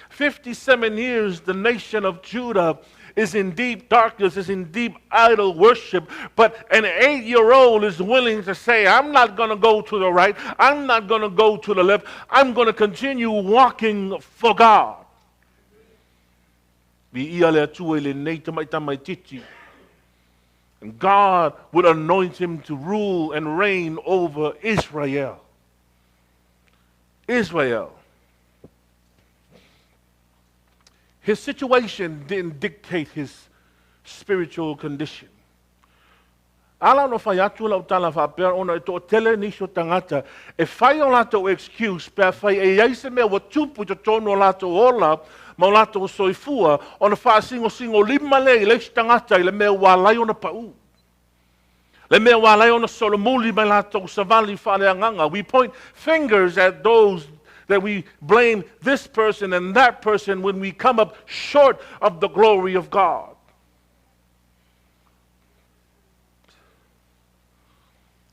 57 years the nation of Judah is in deep darkness, is in deep idol worship, but an 8-year-old is willing to say, I'm not going to go to the right, I'm not going to go to the left, I'm going to continue walking for God. And God would anoint him to rule and reign over Israel. Israel. His situation didn't dictate his spiritual condition. Ala no faia tula utala fa per ona to tele ni so tangata e fai o lato excuse per fai e Ierusalema me wa tupu to tono lato ola ma lato soifua ona fa singo lima le tangata le me wa lai ona pau le me wa lai ona solomuli ma lato savali fa le anganga. We point fingers at those that we blame this person and that person when we come up short of the glory of God.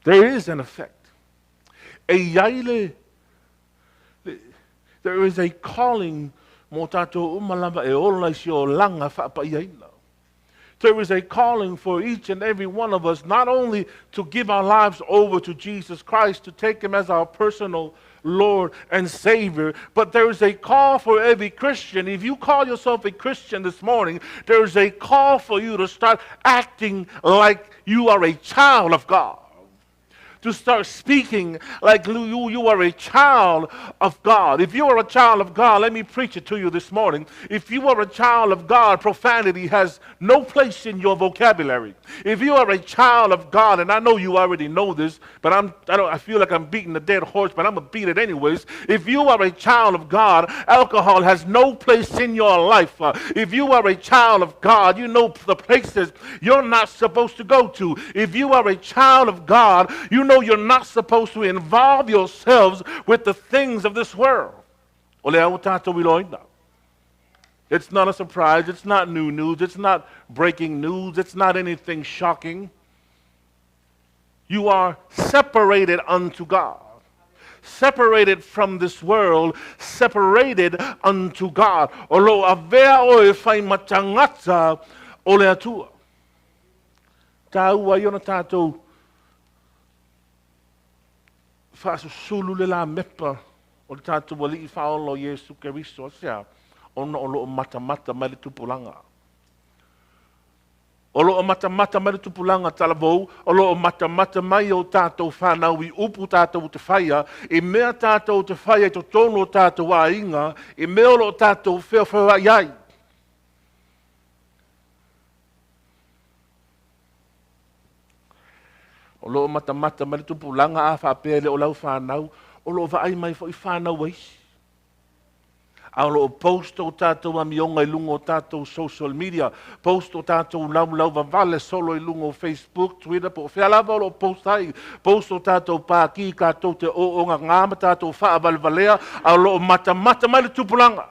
There is an effect. There is a calling. There is a calling for each and every one of us, not only to give our lives over to Jesus Christ, to take him as our personal Lord and Savior, but there is a call for every Christian. If you call yourself a Christian this morning, there is a call for you to start acting like you are a child of God. To start speaking like you are a child of God. If you are a child of God, let me preach it to you this morning. If you are a child of God, profanity has no place in your vocabulary. If you are a child of God, and I know you already know this, but I feel like I'm beating a dead horse, but I'm going to beat it anyways. If you are a child of God, alcohol has no place in your life. If you are a child of God, you know the places you're not supposed to go to. If you are a child of God, you know you're not supposed to involve yourselves with the things of this world. It's not a surprise. It's not new news. It's not breaking news. It's not anything shocking. You are separated unto God. Separated from this world. Separated unto God. Olo avea o e fai matangata o le atua. Taua iona tātou sulu le la mepa o tātou wali I whaolo Iesu Keriso sea ona o loo mata mai le tupulanga. O loo mata mai le tupulanga talavou, o loo mata mai o tātou whanau I upu tātou te faia, I mea tātou te faia to tono tātou a inga, I mea o loo tātou whewha iai. O loo mata mai le tupulanga a whapea le o lau whanau, o loo vaai mai fo I whanau waisi. Ao post o tātou amionga I lungo o tātou social media, post o tātou lau vavale solo I lungo Facebook, Twitter, po whialava o post ai, post o tātou pāki kātou te o ngā ngāma tātou whaavalvalea, ao lo mata mai le tupulanga.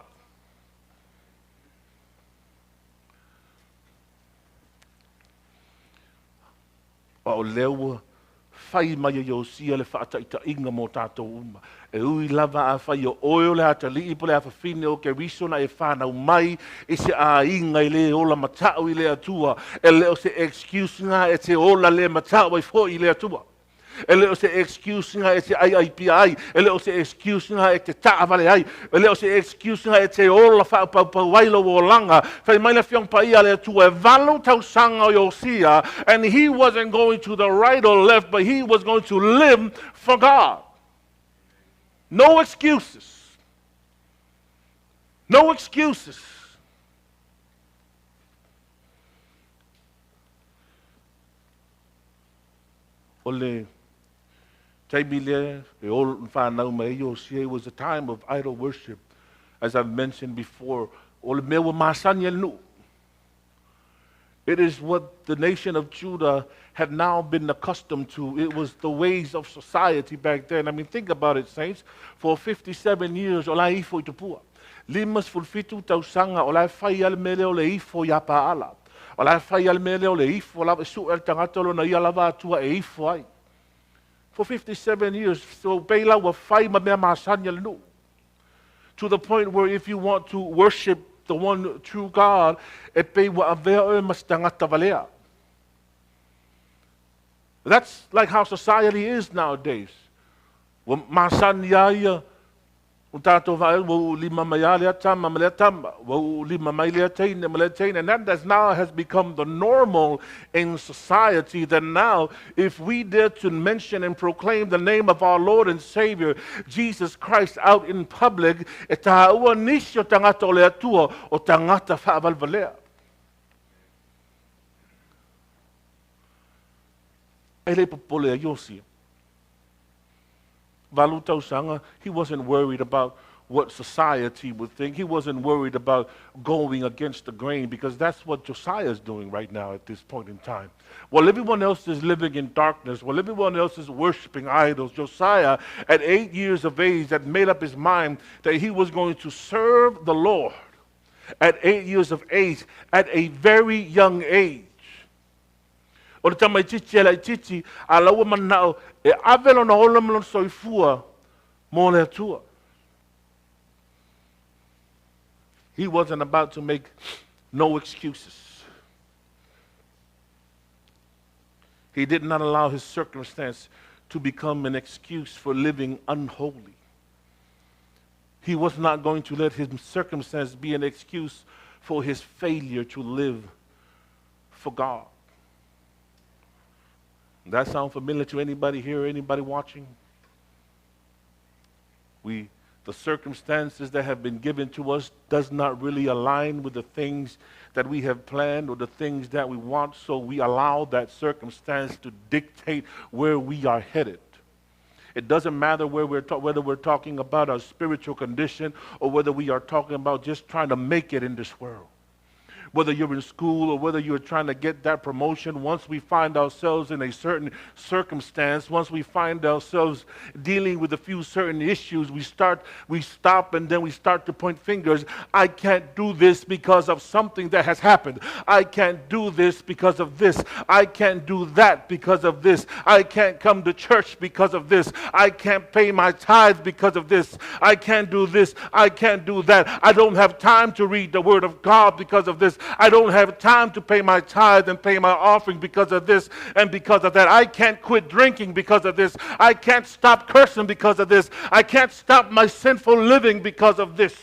O lewa, whai mai Iosia le whaataita inga mō tātou uma. E ui lava a whai o oio le hata li ipo le hawha whine o ke risona e whanau mai, e se a inga I le ola matau I le atua, e leo se excuse ngā e te ola le matau I fo I le atua. E leo se excuse nga e te ai pia ai, e leo se excuse nga e te taavale ai, e leo se excuse nga e te ola whaupau wailo o langa, whai maina whiong pa ia le tua e valu tausanga o Iosia, and he wasn't going to the right or left, but he was going to live for God. No excuses. No excuses. Ole it was a time of idol worship, as I've mentioned before. It is what the nation of Judah had now been accustomed to. It was the ways of society back then. I mean, think about it, saints. For 57 years, olai ifo I tupua. Limas fulfitu tausanga, olai faia le mele ole ifo ya paala. Olai faia le mele ole ifo la su el tangatolo na ia lava atua e ifo ai. For 57 years, so Bela wa fai ma mea masanya lenu. To the point where if you want to worship the one true God, e pe wa avea e mastangata valea. That's like how society is nowadays. Wa masanya ia utato va wo lima maiale tama male tama wo lima maile taine male taine, and that now has become the normal in society. That now if we dare to mention and proclaim the name of our Lord and Savior Jesus Christ out in public, e taua nisio tangata o le atua o tangata whaavalvalea. E le popole a Iosia. Valu tausanga, he wasn't worried about what society would think. He wasn't worried about going against the grain, because that's what Josiah is doing right now at this point in time. While everyone else is living in darkness, while everyone else is worshiping idols, Josiah, at 8 years of age, had made up his mind that he was going to serve the Lord. At 8 years of age, at a very young age. O le tamai titi e lai titi, a laua manao, e avelo na ola malon soifua mo le atua. He wasn't about to make no excuses. He did not allow his circumstance to become an excuse for living unholy. He was not going to let his circumstance be an excuse for his failure to live for God. That sound familiar to anybody here, anybody watching? The circumstances that have been given to us does not really align with the things that we have planned or the things that we want, so we allow that circumstance to dictate where we are headed. It doesn't matter whether we're talking about our spiritual condition or whether we are talking about just trying to make it in this world. Whether you're in school or whether you're trying to get that promotion, once we find ourselves in a certain circumstance, once we find ourselves dealing with a few certain issues, we stop and then we start to point fingers. I can't do this because of something that has happened. I can't do this because of this. I can't do that because of this. I can't come to church because of this. I can't pay my tithes because of this. I can't do this. I can't do that. I don't have time to read the Word of God because of this. I don't have time to pay my tithe and pay my offering because of this and because of that. I can't quit drinking because of this. I can't stop cursing because of this. I can't stop my sinful living because of this.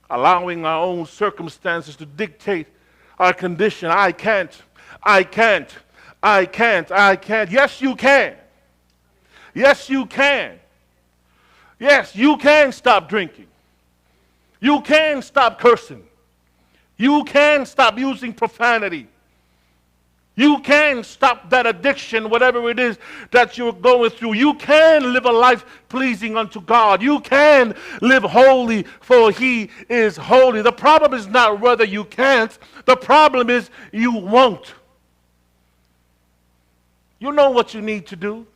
Allowing our own circumstances to dictate our condition. I can't. Yes, you can. Yes, you can. Yes, you can stop drinking. You can stop cursing. You can stop using profanity. You can stop that addiction, whatever it is that you're going through. You can live a life pleasing unto God. You can live holy, for He is holy. The problem is not whether you can't. The problem is you won't. You know what you need to do.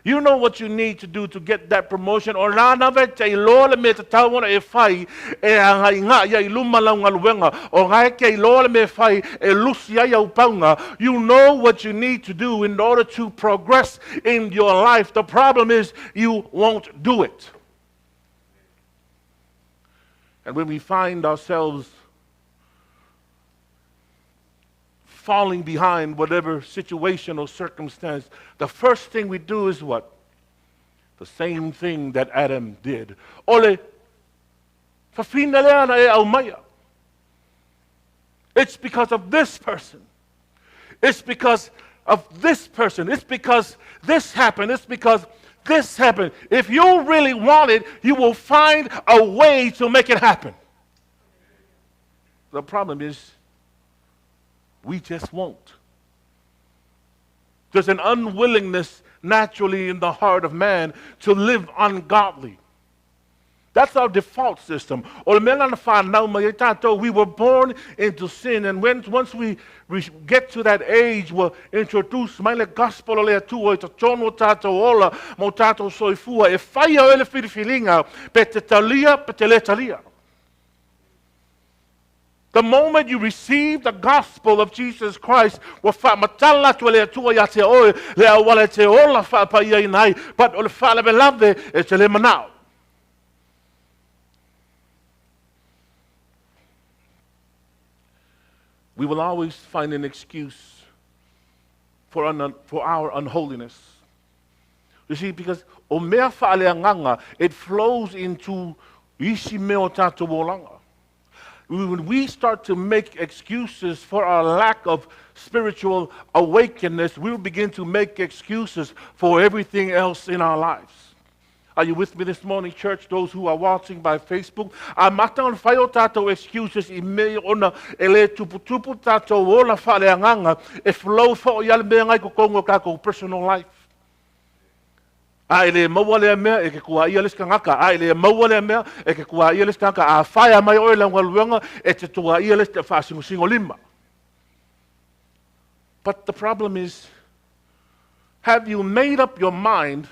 You know what you need to do to get that promotion. Or lana vete I lola me te tauana e fai e angai ngā ia I luma lau ngaluenga. O ngai ke I lola me fai e lusia ia upaunga. You know what you need to do in order to progress in your life. The problem is you won't do it. And when we find ourselves falling behind whatever situation or circumstance, the first thing we do is what? The same thing that Adam did. Ole, fafinalea na e aumaya. It's because of this person. It's because of this person. It's because this happened. It's because this happened. If you really want it, you will find a way to make it happen. The problem is, we just won't. There's an unwillingness naturally in the heart of man to live ungodly. That's our default system. We were born into sin, and once we get to that age, we'll introduce my gospel to tono tato ola mo tato soifua e faia ele filifilinga petetalia peteletalia. The moment you receive the gospel of Jesus Christ, but we will always find an excuse for our unholiness. You see, because it flows into when we start to make excuses for our lack of spiritual awakeness, we will begin to make excuses for everything else in our lives. Are you with me this morning, church? Those who are watching by Facebook, matan faio tato excuses I me ona ele tupu tato ola faleanganga e flow for yal me ngai ko kongo kako personal life. Ai le mawale mea e ke kua ia les kangaka. Ai le mawale mea e ke kua ia les kangaka. A faia mai oe la ngaluenga e te tua ia les te whaasingo lima. But the problem is, have you made up your mind?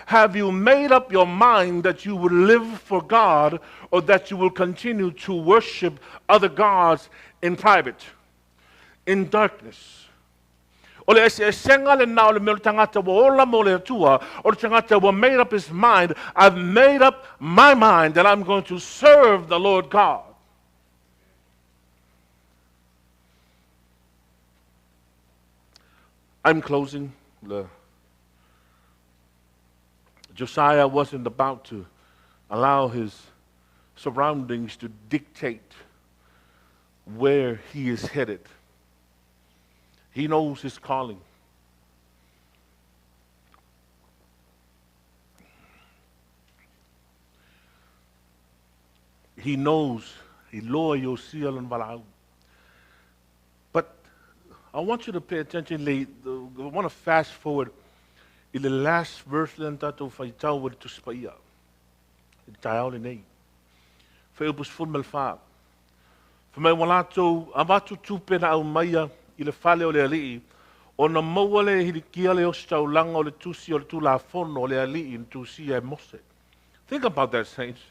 Have you made up your mind that you will live for God, or that you will continue to worship other gods in private, in darkness? Ole e senga le nao le mele tangata wa ola mo le tua, o le tangata wa made up his mind, I've made up my mind that I'm going to serve the Lord God. I'm closing. Josiah wasn't about to allow his surroundings to dictate where he is headed. He knows his calling. He knows. Iosia and valu. But I want you to pay attention. I want to fast forward in the last verse. Tato faitau with to faia. Taiao le nei. Feubus full melfa. For me walato avatu tupe na aumaya. I le fale o le alii, o na maua le hirikia le ostau langa o le tusi o le tulafono o le alii in tusi e mose. Think about that, saints.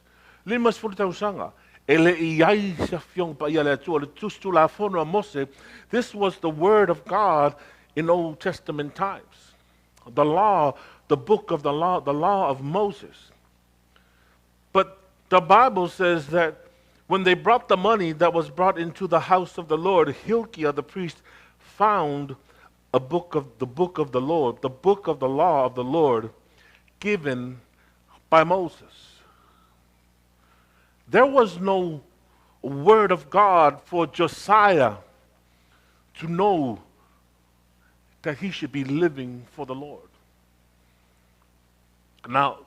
Lima sefulu tausaga. E le iai sa fiong pa ia le atua, le tusi tulafono a mose. This was the word of God in Old Testament times. The law, the book of the law of Moses. But the Bible says that when they brought the money that was brought into the house of the Lord, Hilkiah the priest found the book of the Lord, the book of the law of the Lord, given by Moses. There was no word of God for Josiah to know that he should be living for the Lord. Now,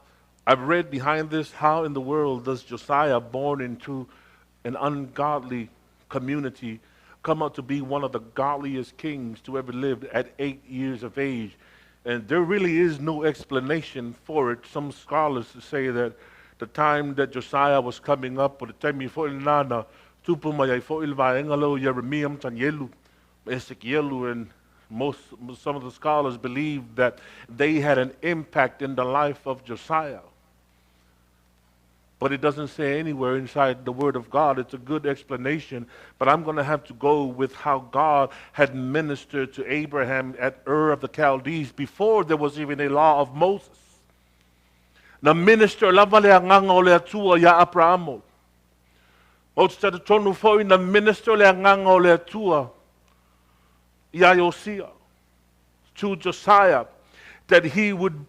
I've read behind this, how in the world does Josiah, born into an ungodly community, come out to be one of the godliest kings to ever live at 8 years of age. And there really is no explanation for it. Some scholars say that the time that Josiah was coming up, or the time before Nana, tupu mai fo ilvaengalo Jeremiah Tanyelu, Ezekielu, and some of the scholars believe that they had an impact in the life of Josiah. But it doesn't say anywhere inside the Word of God. It's a good explanation, but I'm going to have to go with how God had ministered to Abraham at Ur of the Chaldees before there was even a law of Moses. Na minister lavale anganga le atua ya Abrahamo. O te tonu foi na minister le anganga le atua ya Iosia to Josiah, that he would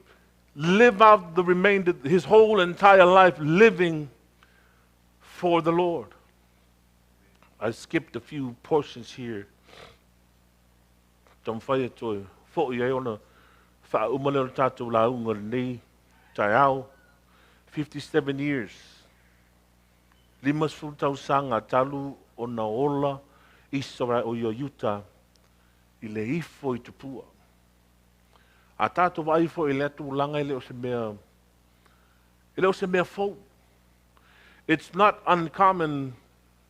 live out the remainder, his whole entire life living for the Lord. I skipped a few portions here. Tam faia toi fo ia ona fa umale tatu la unga nei taiao 57 years. Limas fu tausanga talu ona ola isora o yuta I le ifo I tupua. A tātou wa ifo I le atu langa I leo se mea fo. It's not uncommon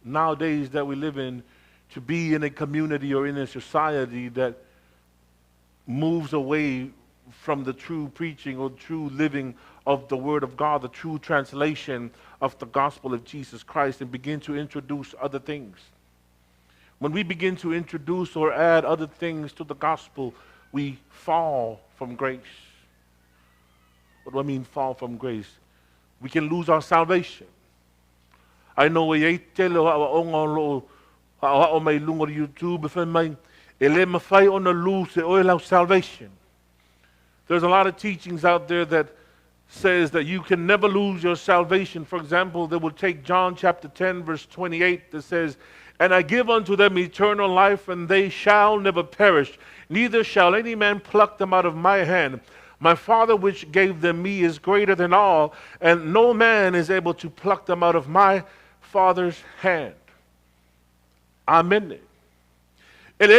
nowadays that we live in to be in a community or in a society that moves away from the true preaching or true living of the Word of God, the true translation of the gospel of Jesus Christ, and begin to introduce other things. When we begin to introduce or add other things to the gospel, we fall from grace. What do I mean fall from grace? We can lose our salvation. I know e tele o onga o mai lunga YouTube fa mai ele mafai ona lose e o salvation. There's a lot of teachings out there that says that you can never lose your salvation. For example, they will take John chapter 10 verse 28 that says, "And I give unto them eternal life, and they shall never perish, neither shall any man pluck them out of my hand. My Father which gave them me is greater than all, and no man is able to pluck them out of my Father's hand." Amen. When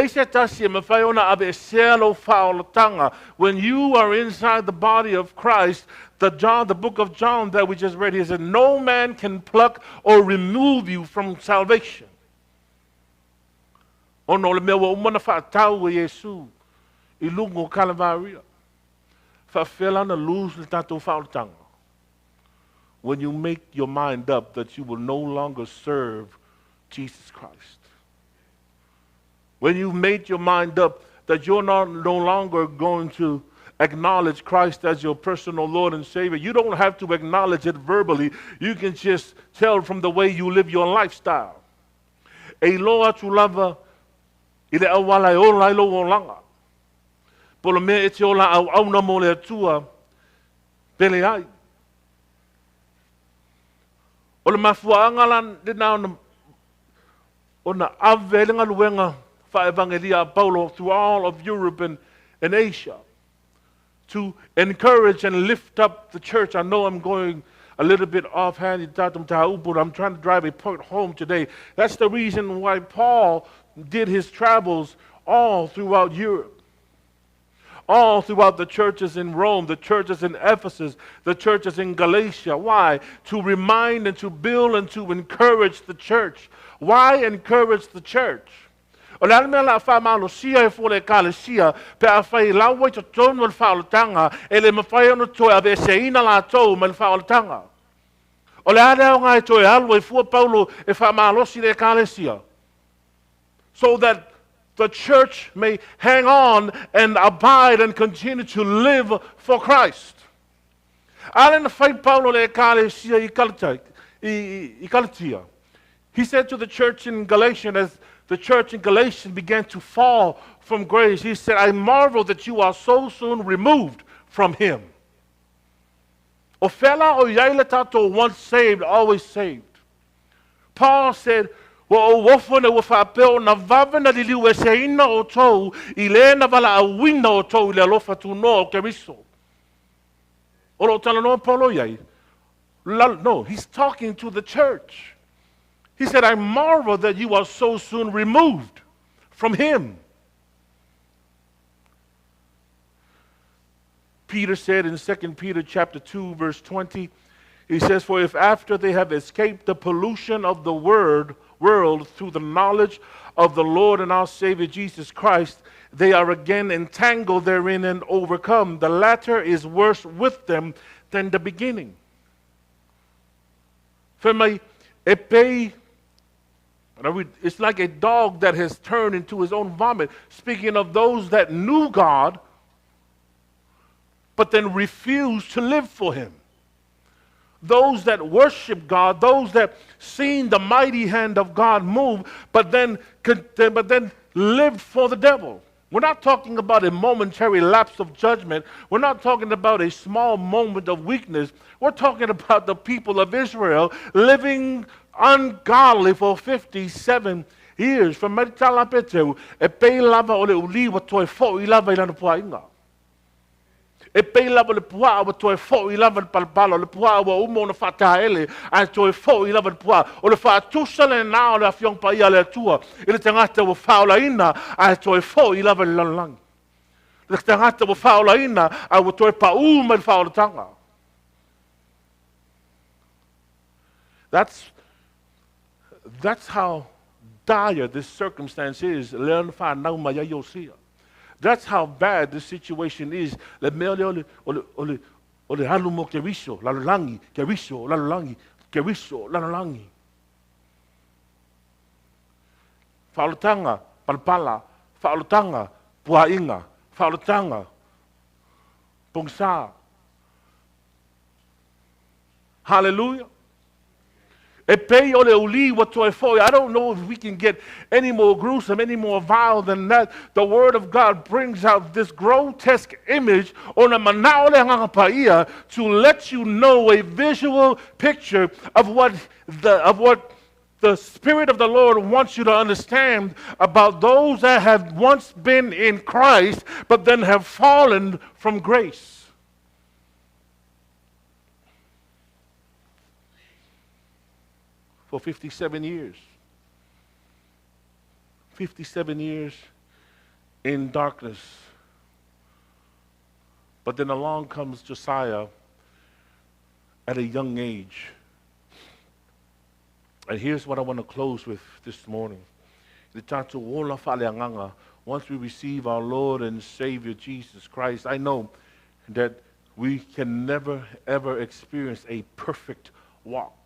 you are inside the body of Christ, the book of John that we just read here said, no man can pluck or remove you from salvation. Ono le mea wa umana whaatau e Yesu I lungo Calvaria. Whawhela na lose le tātou whaotanga. When you make your mind up that you will no longer serve Jesus Christ. When you've made your mind up that you're no longer going to acknowledge Christ as your personal Lord and Savior. You don't have to acknowledge it verbally. You can just tell from the way you live your lifestyle. E loa tu lava I le awala e ola I lo o langa. Polo mea e te ola au auna mo le atua pele ai. O le mafuanga lan de na ona ave lenga luenga fa evangelia Paulo through all of Europe and Asia to encourage and lift up the church. I know I'm going a little bit offhand, but I'm trying to drive a point home today. That's the reason why Paul did his travels all throughout Europe, all throughout the churches in Rome, the churches in Ephesus, the churches in Galatia. Why? To remind and to build and to encourage the church. Why encourage the church? O le alme la fa Iosia e fole Galatia pe a fai lawa to tonu al faultanga e le mafai ono to ave seina la to mal faultanga. O le ale ngai to e alwa e fu Paulo e fa Iosia e Galatia. So that the church may hang on and abide and continue to live for Christ. Ale na fai Paulo le Galatia I Galatia. He said to the church in Galatia, as the church in Galatia began to fall from grace, he said, I marvel that you are so soon removed from him. O fela o yaile tato once saved, always saved. Paul said, o wofone wo whapeo na vavena li liu e se ina o tou, I le na vala a wina o tou, I le alofa tu no o keriso. O lo tala no Paulo yai. No, he's talking to the church. He said, I marvel that you are so soon removed from him. Peter said in 2 Peter chapter 2, verse 20, he says, for if after they have escaped the pollution of the world through the knowledge of the Lord and our Savior Jesus Christ, they are again entangled therein and overcome, the latter is worse with them than the beginning. It's like a dog that has turned into his own vomit. Speaking of those that knew God, but then refused to live for him. Those that worship God, those that seen the mighty hand of God move, but then lived for the devil. We're not talking about a momentary lapse of judgment. We're not talking about a small moment of weakness. We're talking about the people of Israel living ungodly for 57 years. From Maritala Peteu, e pei lava o le uliwa toi fo I lava ilana puainga. E pei lava le pua o toi fo I lava palpalo le pua o umo na fataele a toi fo I lava le pua o le fa tusa le na o le afiong paia le tua I le tangata o faula ina a toi fo I lava le lalang. Le tangata o faula ina a o toi pa uma le faula tanga. That's how dire this circumstance is. Learn fa na ma ya Iosia. That's how bad the situation is. Le mele ole halumo kerisho, lalangi, kerisho, lalangi, kerisho, lalangi. Faulutanga, palpala, faulutanga, puainga, faulutanga, pungsa. Hallelujah. I don't know if we can get any more gruesome, any more vile than that. The Word of God brings out this grotesque image on a paia to let you know a visual picture of what the Spirit of the Lord wants you to understand about those that have once been in Christ, but then have fallen from grace. For 57 years. 57 years in darkness. But then along comes Josiah at a young age. And here's what I want to close with this morning. Once we receive our Lord and Savior Jesus Christ, I know that we can never ever experience a perfect walk.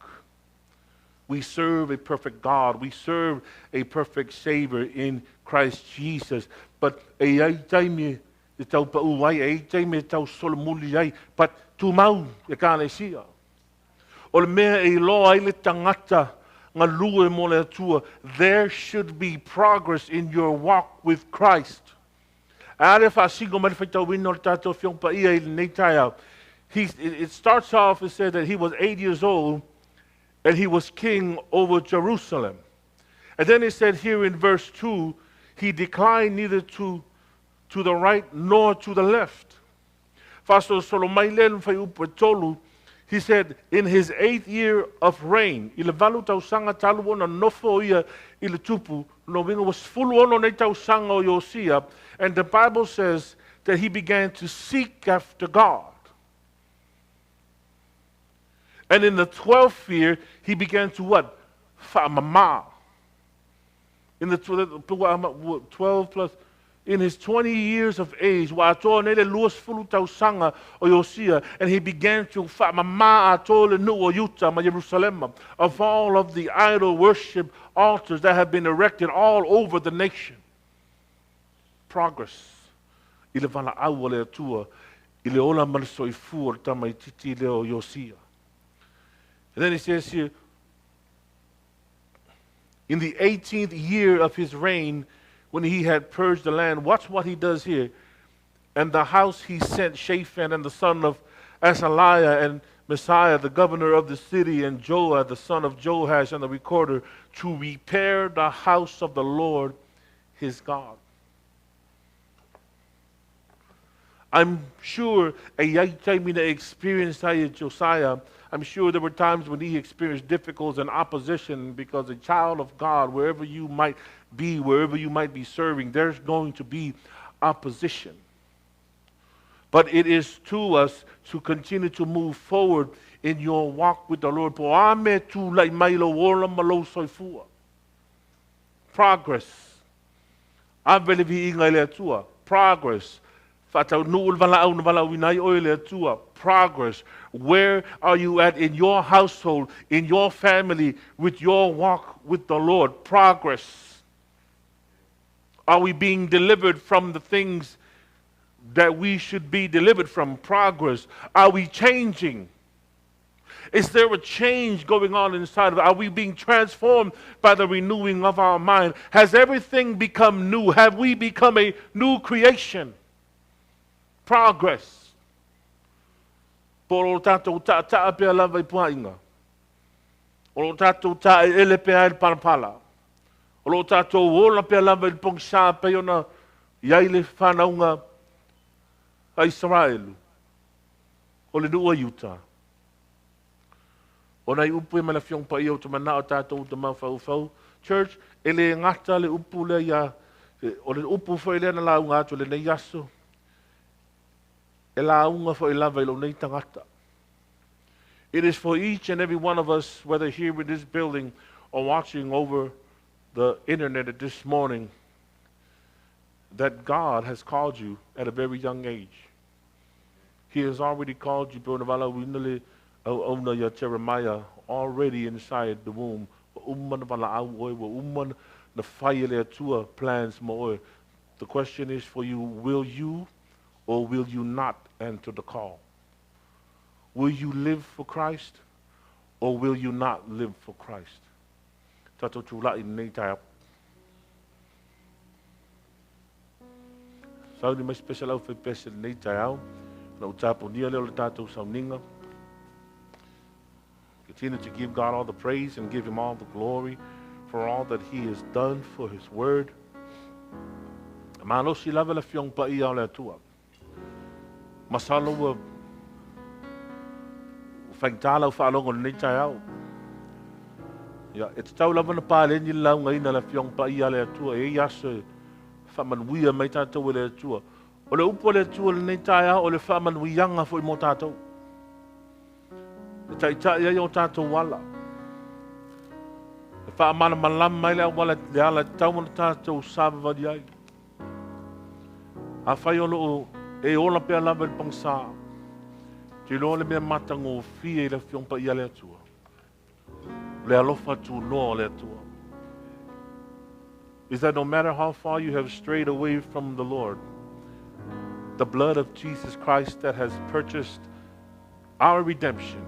We serve a perfect God. We serve a perfect Savior in Christ Jesus. But but tumau e kānesia. O le mea e loa I le tangata ngā lua mo le atua. There should be progress in your walk with Christ. It starts off and says that he was 8 years old and he was king over Jerusalem. And then it said here in verse 2, he declined neither to the right nor to the left. He said, in his 8th year of reign, valu tausaga talu ona nofo ia tupu, no winga was sefulu ono nei tausaga o Iosia, and the Bible says that he began to seek after God. And in the 12th year, he began to what? Tamā. In the 12 plus, in his 20 years of age, and he began to Ierusalema of all of the idol worship altars that have been erected all over the nation. Progress. And then he says here, in the 18th year of his reign, when he had purged the land, watch what he does here. And the house he sent Shaphan and the son of Asaliah and Messiah, the governor of the city, and Joah, the son of Joash, and the recorder, to repair the house of the Lord his God. I'm sure a young time in the experience Josiah, I'm sure there were times when he experienced difficulties and opposition because a child of God, wherever you might be, wherever you might be serving, there's going to be opposition. But it is to us to continue to move forward in your walk with the Lord. Progress. Progress. Progress. Where are you at in your household, in your family, with your walk with the Lord? Progress. Are we being delivered from the things that we should be delivered from? Progress. Are we changing? Is there a change going on inside of us? Are we being transformed by the renewing of our mind? Has everything become new? Have we become a new creation? Progress. Por o tātou tā pia lava I puainga. O tātou tā ele pia il parapala. O tātou ola pia lava il pong sā pia ona iaile whanaunga a Israelu. O le nua Utah. O nei upu e mana whiong pa i o tamā o tātou tamā whau. Church, ele ngata le upu le ia, o le upu whai le na la unga atu le nei yaso. E la unga whai lava i lo nei tangata. It is for each and every one of us, whether here in this building or watching over the internet at this morning, that God has called you at a very young age. He has already called you, Jeremiah, already inside the womb. The question is for you, will you or will you not enter the call? Will you live for Christ or will you not live for Christ? Saudi mai special au fai pese nei tai au. Na utapo nia leo le tātou sauninga. Continue to give God all the praise and give him all the glory for all that he has done for his word. Malo si lava le fiong pa I au le atua. Masalo wa whaitala u whaalongo nei tai au. Ya, it's tau lava na pāle ni lau ngai na le fiong pa I au le atua. E yaso whamanuia mai tātou le atua. O le upo le atua le nei tai au o le whamanuianga fo I mo tātou. E tai ai o tātou wala. E whaamana malama mai le wala le ala tau mana tātou savali ai. A whai olo e ola pia lava le pangsa. Te loa le mea matango fie le fiongpa I le atua. Le alofa tu noa le atua. Is that no matter how far you have strayed away from the Lord, the blood of Jesus Christ that has purchased our redemption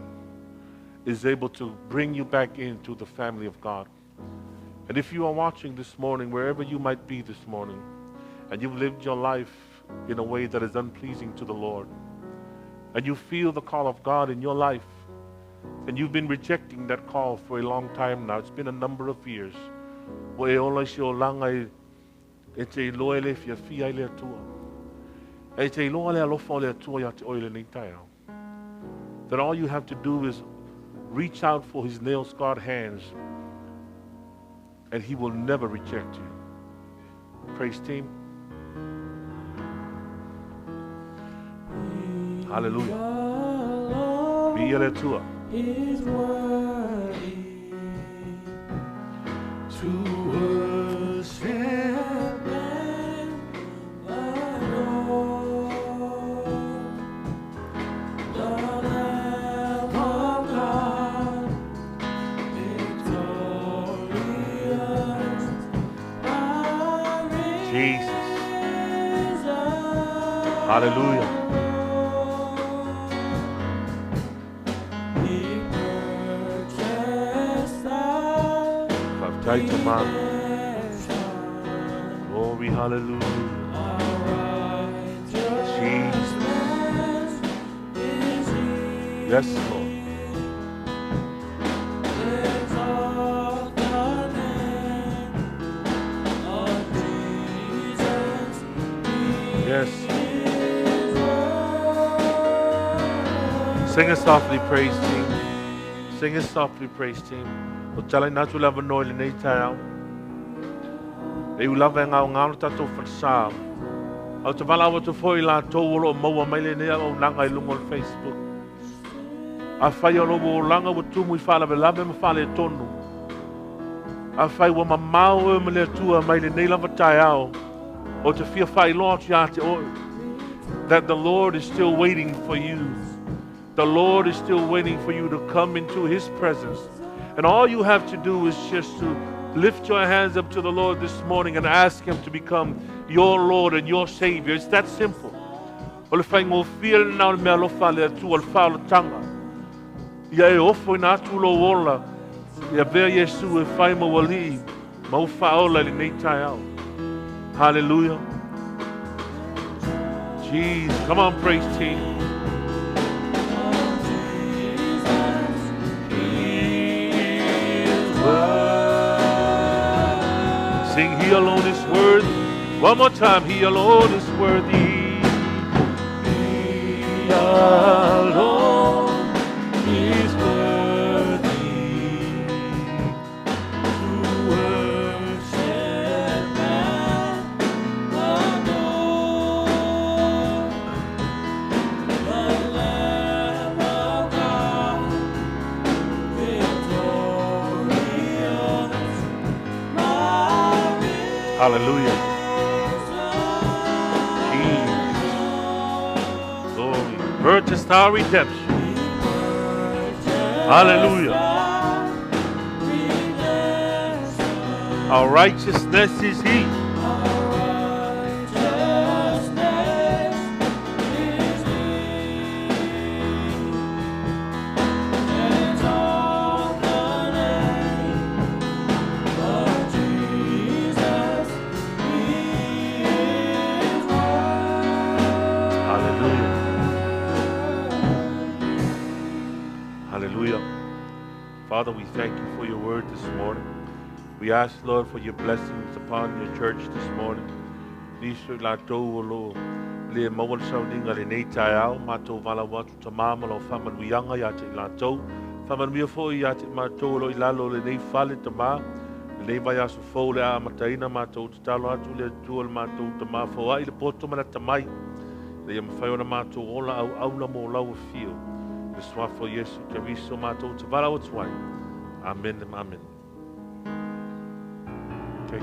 is able to bring you back into the family of God. And if you are watching this morning, wherever you might be this morning, and you've lived your life in a way that is unpleasing to the Lord, and you feel the call of God in your life, and you've been rejecting that call for a long time now, it's been a number of years, that all you have to do is reach out for his nail-scarred hands and he will never reject you. Praise team. Hallelujah. Be a letua. Is worthy to worship and adore the Lamb of God, victorious, Jesus. Hallelujah. Tamā. Glory, hallelujah. Jesus. Yes, Lord. Yes. Sing it softly, praise team. Sing it softly, praise team. O tala natu lava noi le nei tai au. E u lava e ngau ngau tatou wharsā. Au te wala awa te foi la tau olo maua mai le nei au nanga I lungo le Facebook. A whai alo o langa wa tumu I whala ve lave ma whale e tonu. A whai wa mamau e ma le atua mai le nei lava tai au. O te fia whai loa ti ate o. That the Lord is still waiting for you. The Lord is still waiting for you to come into His presence. And all you have to do is just to lift your hands up to the Lord this morning and ask Him to become your Lord and your Savior. It's that simple. O le whai ngō whia na o mea lofa le atu o le whaola tanga. Ia e ofo I nā atu lo wola. Ia vea Yesu e whai ma wali. Ma u whaola le nei tai au. Hallelujah. Jesus. Come on, praise team. Sing, He alone is worthy. One more time, He alone is worthy. He alone is worthy to worship and adore. The Lamb of God, victorious, hallelujah. Jesus. Glory. Purchased our redemption. Hallelujah. Our righteousness is He. Hallelujah. Father, we thank you for your word this morning. We ask, Lord, for your blessings upon your church this morning. Nisu la tau lo le mawal sauninga le nei tai au matou wala watu tamā lo whaman wianga ya te la tau. Whaman mia fo ya te matou lo ilalo le nei whale tamā. Le nei vai asu fo le a mataina matou te talo atu le tua le matou tamā fo ai le poto mana tamai. Le ia mawhaiona matou ola au aula mo lau fio. Le swafo Yesu te riso matou te wala o tuai. Amen and amen. Okay.